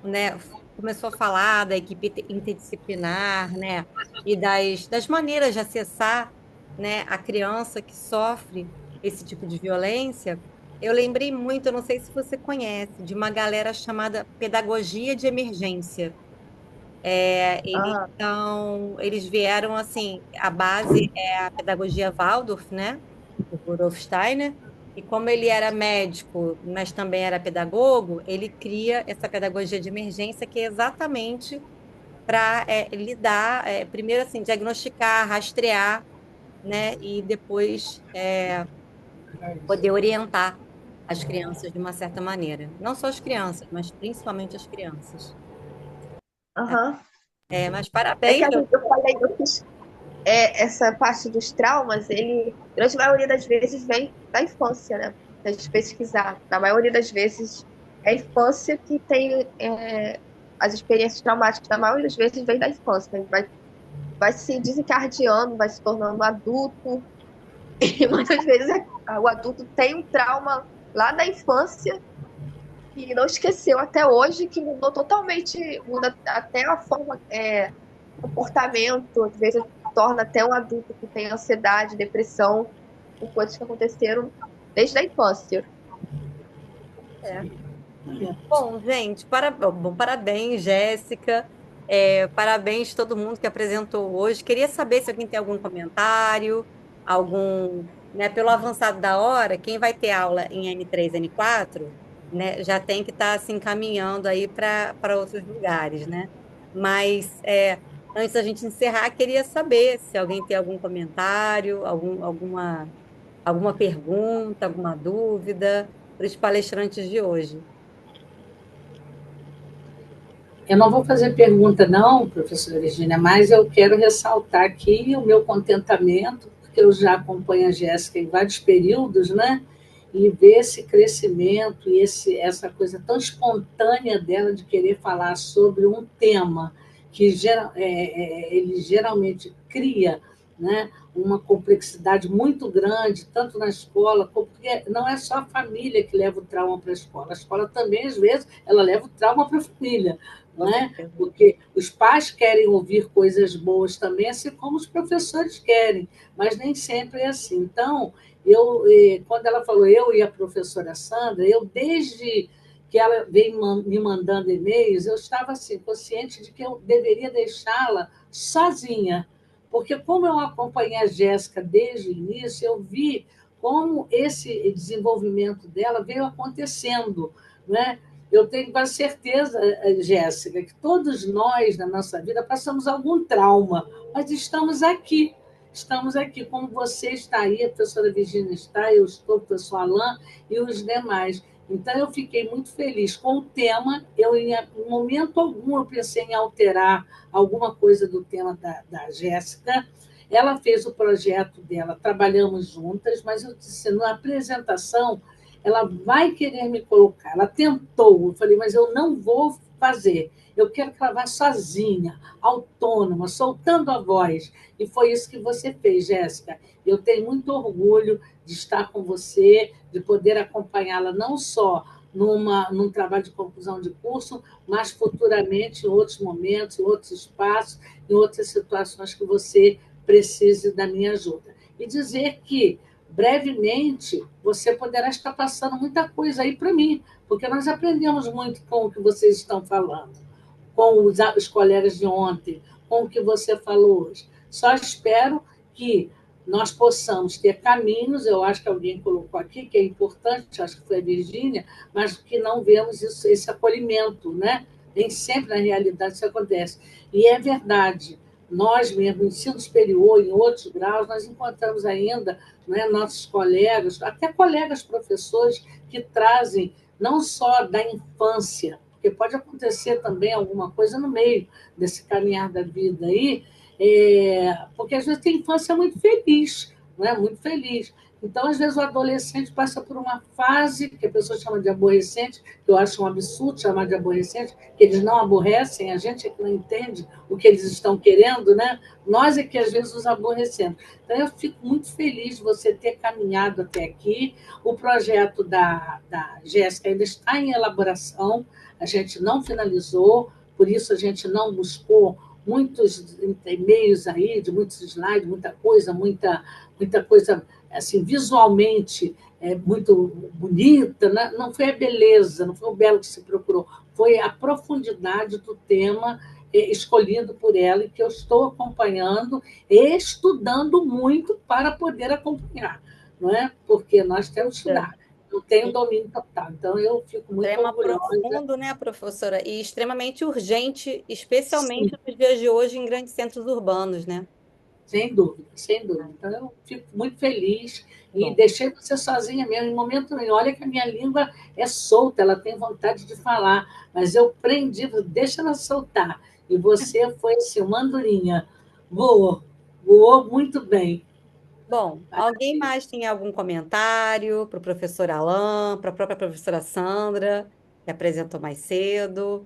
Speaker 2: né, começou a falar da equipe interdisciplinar, né, e das maneiras de acessar, né, a criança que sofre esse tipo de violência, eu lembrei muito, eu não sei se você conhece, de uma galera chamada Pedagogia de Emergência. Eles vieram assim, a base é a pedagogia Waldorf, né? O Rudolf Steiner, e como ele era médico, mas também era pedagogo, ele cria essa pedagogia de emergência que é exatamente para lidar, primeiro assim, diagnosticar, rastrear, né? E depois poder orientar as crianças de uma certa maneira. Não só as crianças, mas principalmente as crianças.
Speaker 5: Aham.
Speaker 2: Mas
Speaker 5: É que
Speaker 2: parabéns.
Speaker 5: eu falei, eu fiz essa parte dos traumas, ele, grande maioria das vezes, vem da infância, né? Se a gente pesquisar, na maioria das vezes, é a infância que tem as experiências traumáticas, na maioria das vezes, vem da infância. Vai se desencadeando, vai se tornando adulto, e muitas vezes o adulto tem um trauma lá da infância e não esqueceu até hoje, que mudou totalmente, muda até a forma, comportamento, às vezes torna até um adulto que tem ansiedade, depressão, com coisas que aconteceram desde a infância.
Speaker 2: Bom, gente, parabéns, Jéssica. Parabéns a todo mundo que apresentou hoje. Queria saber se alguém tem algum comentário, né, pelo avançado da hora, quem vai ter aula em N3, N4, né, já tem que estar se encaminhando aí para outros lugares, né? Mas antes da gente encerrar, queria saber se alguém tem algum comentário, alguma pergunta, alguma dúvida para os palestrantes de hoje.
Speaker 1: Eu não vou fazer pergunta, não, professora Virginia, mas eu quero ressaltar aqui o meu contentamento, porque eu já acompanho a Jéssica em vários períodos, né? E ver esse crescimento e essa coisa tão espontânea dela de querer falar sobre um tema que ele geralmente cria, né, uma complexidade muito grande, tanto na escola, porque não é só a família que leva o trauma para a escola também, às vezes, ela leva o trauma para a família, não é? Porque os pais querem ouvir coisas boas também, assim como os professores querem, mas nem sempre é assim. Então, quando ela falou, eu e a professora Sandra, eu desde que ela veio me mandando e-mails, eu estava assim, consciente de que eu deveria deixá-la sozinha, porque como eu acompanhei a Jéssica desde o início, eu vi como esse desenvolvimento dela veio acontecendo, né? Eu tenho quase certeza, Jéssica, que todos nós, na nossa vida, passamos algum trauma, mas estamos aqui, como você está aí, a professora Virginia está, eu estou, o professor Alain e os demais. Então, eu fiquei muito feliz com o tema. Em momento algum, eu pensei em alterar alguma coisa do tema da Jéssica. Ela fez o projeto dela, trabalhamos juntas, mas eu disse, na apresentação, ela vai querer me colocar. Ela tentou, eu falei, mas eu não vou fazer. Eu quero que ela vá sozinha, autônoma, soltando a voz. E foi isso que você fez, Jéssica. Eu tenho muito orgulho de estar com você, de poder acompanhá-la não só num trabalho de conclusão de curso, mas futuramente em outros momentos, em outros espaços, em outras situações que você precise da minha ajuda. E dizer que, brevemente, você poderá estar passando muita coisa aí para mim, porque nós aprendemos muito com o que vocês estão falando, com os colegas de ontem, com o que você falou hoje. Só espero que nós possamos ter caminhos, eu acho que alguém colocou aqui, que é importante, acho que foi a Virgínia, mas que não vemos esse acolhimento, né? Nem sempre, na realidade, isso acontece. E é verdade, nós mesmo, no ensino superior, em outros graus, nós encontramos ainda, né, nossos colegas, até colegas professores, que trazem não só da infância, porque pode acontecer também alguma coisa no meio desse caminhar da vida aí, porque às vezes tem infância muito feliz, não é? Muito feliz. Então, às vezes, o adolescente passa por uma fase que a pessoa chama de aborrecente, que eu acho um absurdo chamar de aborrecente, que eles não aborrecem, a gente é que não entende o que eles estão querendo, né? Nós é que às vezes os aborrecemos. Então, eu fico muito feliz de você ter caminhado até aqui. O projeto da Jéssica ainda está em elaboração, a gente não finalizou, por isso a gente não buscou muitos e-mails aí, de muitos slides, muita coisa assim, visualmente muito bonita, né? Não foi a beleza, não foi o belo que se procurou, foi a profundidade do tema escolhido por ela e que eu estou acompanhando e estudando muito para poder acompanhar, não é? Porque nós temos que estudar. Não tenho domínio total, então eu fico muito
Speaker 2: Tema
Speaker 1: orgulhosa.
Speaker 2: profundo, né, professora? E extremamente urgente, especialmente nos dias de hoje em grandes centros urbanos, né?
Speaker 1: Sem dúvida, sem dúvida. Então, eu fico muito feliz e
Speaker 2: Bom.
Speaker 1: deixei você sozinha mesmo, em momento nenhum. Olha que a minha língua é solta, ela tem vontade de falar, mas eu prendi, deixa ela soltar. E você foi assim, uma andorinha. Voou muito bem.
Speaker 2: Bom, alguém mais tem algum comentário para o professor Alain, para a própria professora Sandra, que apresentou mais cedo,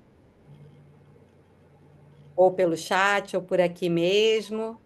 Speaker 2: ou pelo chat, ou por aqui mesmo?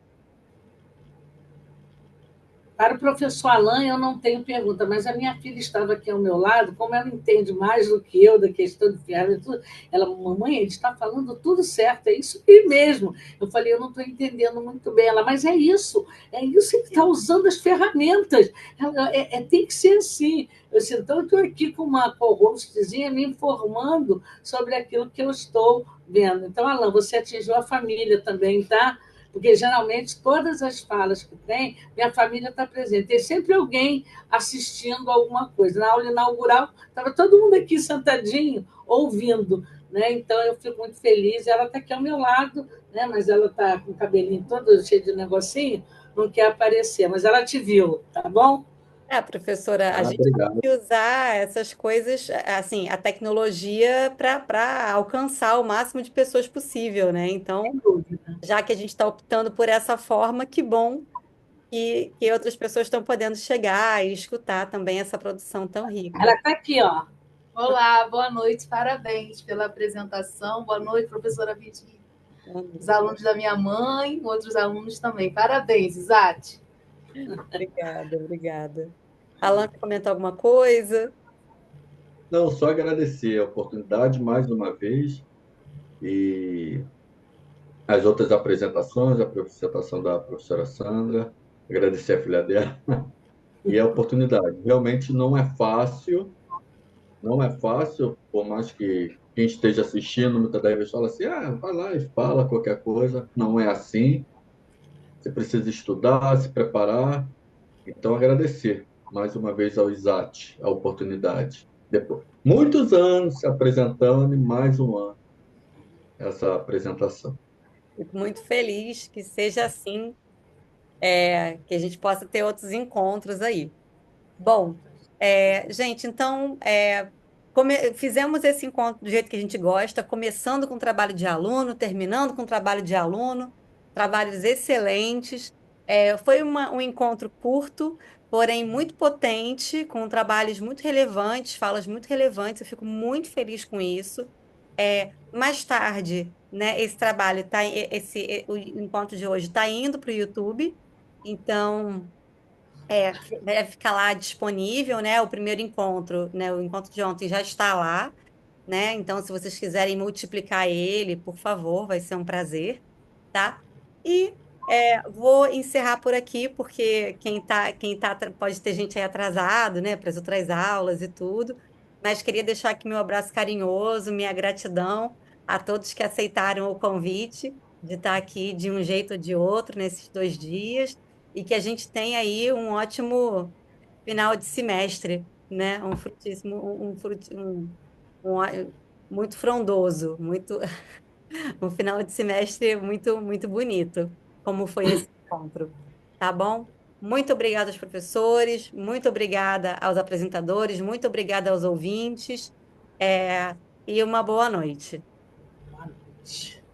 Speaker 1: Para o professor Alain, eu não tenho pergunta, mas a minha filha estava aqui ao meu lado, como ela entende mais do que eu da questão de ferramenta, tudo, ela, mamãe, ele está falando tudo certo, é isso aí mesmo. Eu falei, eu não estou entendendo muito bem. Ela, mas é isso que está usando as ferramentas. Ela, tem que ser assim. Eu disse, então, eu estou aqui com uma co-hostzinha me informando sobre aquilo que eu estou vendo. Então, Alain, você atingiu a família também, tá? Porque geralmente todas as falas que tem, minha família está presente. Tem sempre alguém assistindo alguma coisa. Na aula inaugural, estava todo mundo aqui sentadinho, ouvindo. Né? Então, eu fico muito feliz. Ela está aqui ao meu lado, né? Mas ela está com o cabelinho todo cheio de negocinho, não quer aparecer, mas ela te viu, tá bom?
Speaker 2: Professora, a gente tem
Speaker 4: Obrigado.
Speaker 2: que usar essas coisas, assim, a tecnologia para alcançar o máximo de pessoas possível, né? Então,
Speaker 1: Sem dúvida.
Speaker 2: já que a gente está optando por essa forma, que bom que outras pessoas estão podendo chegar e escutar também essa produção tão rica.
Speaker 1: Ela está aqui, ó.
Speaker 6: Olá, boa noite, parabéns pela apresentação. Boa noite, professora Virginia. Os alunos da minha mãe, outros alunos também. Parabéns, Isate.
Speaker 2: Obrigada, obrigada. Alan, quer comentar alguma coisa?
Speaker 4: Não, só agradecer a oportunidade mais uma vez e as outras apresentações, a apresentação da professora Sandra, agradecer a filha dela e a oportunidade. Realmente não é fácil, não é fácil, por mais que quem esteja assistindo muitas das vezes fala assim, vai lá e fala qualquer coisa. Não é assim. Você precisa estudar, se preparar. Então, agradecer mais uma vez ao ISAT a oportunidade. Depois, muitos anos se apresentando e mais um ano essa apresentação.
Speaker 2: Fico muito feliz que seja assim, que a gente possa ter outros encontros aí. Bom, gente, então, fizemos esse encontro do jeito que a gente gosta, começando com trabalho de aluno, terminando com trabalho de aluno, trabalhos excelentes. Foi um encontro curto, porém muito potente, com trabalhos muito relevantes, falas muito relevantes. Eu fico muito feliz com isso. Mais tarde, né, esse trabalho tá, o encontro de hoje está indo para o YouTube, então deve ficar lá disponível, né? O primeiro encontro, né? O encontro de ontem já está lá, né? Então, se vocês quiserem multiplicar ele, por favor, vai ser um prazer, tá? E vou encerrar por aqui, porque pode ter gente aí atrasado, né? Para as outras aulas e tudo. Mas queria deixar aqui meu abraço carinhoso, minha gratidão a todos que aceitaram o convite de estar aqui de um jeito ou de outro nesses 2 dias e que a gente tenha aí um ótimo final de semestre, né? Um frutíssimo, um ó- muito frondoso, um final de semestre muito, muito bonito, como foi esse encontro, tá bom? Muito obrigada aos professores, muito obrigada aos apresentadores, muito obrigada aos ouvintes, e uma boa noite.
Speaker 1: Boa noite.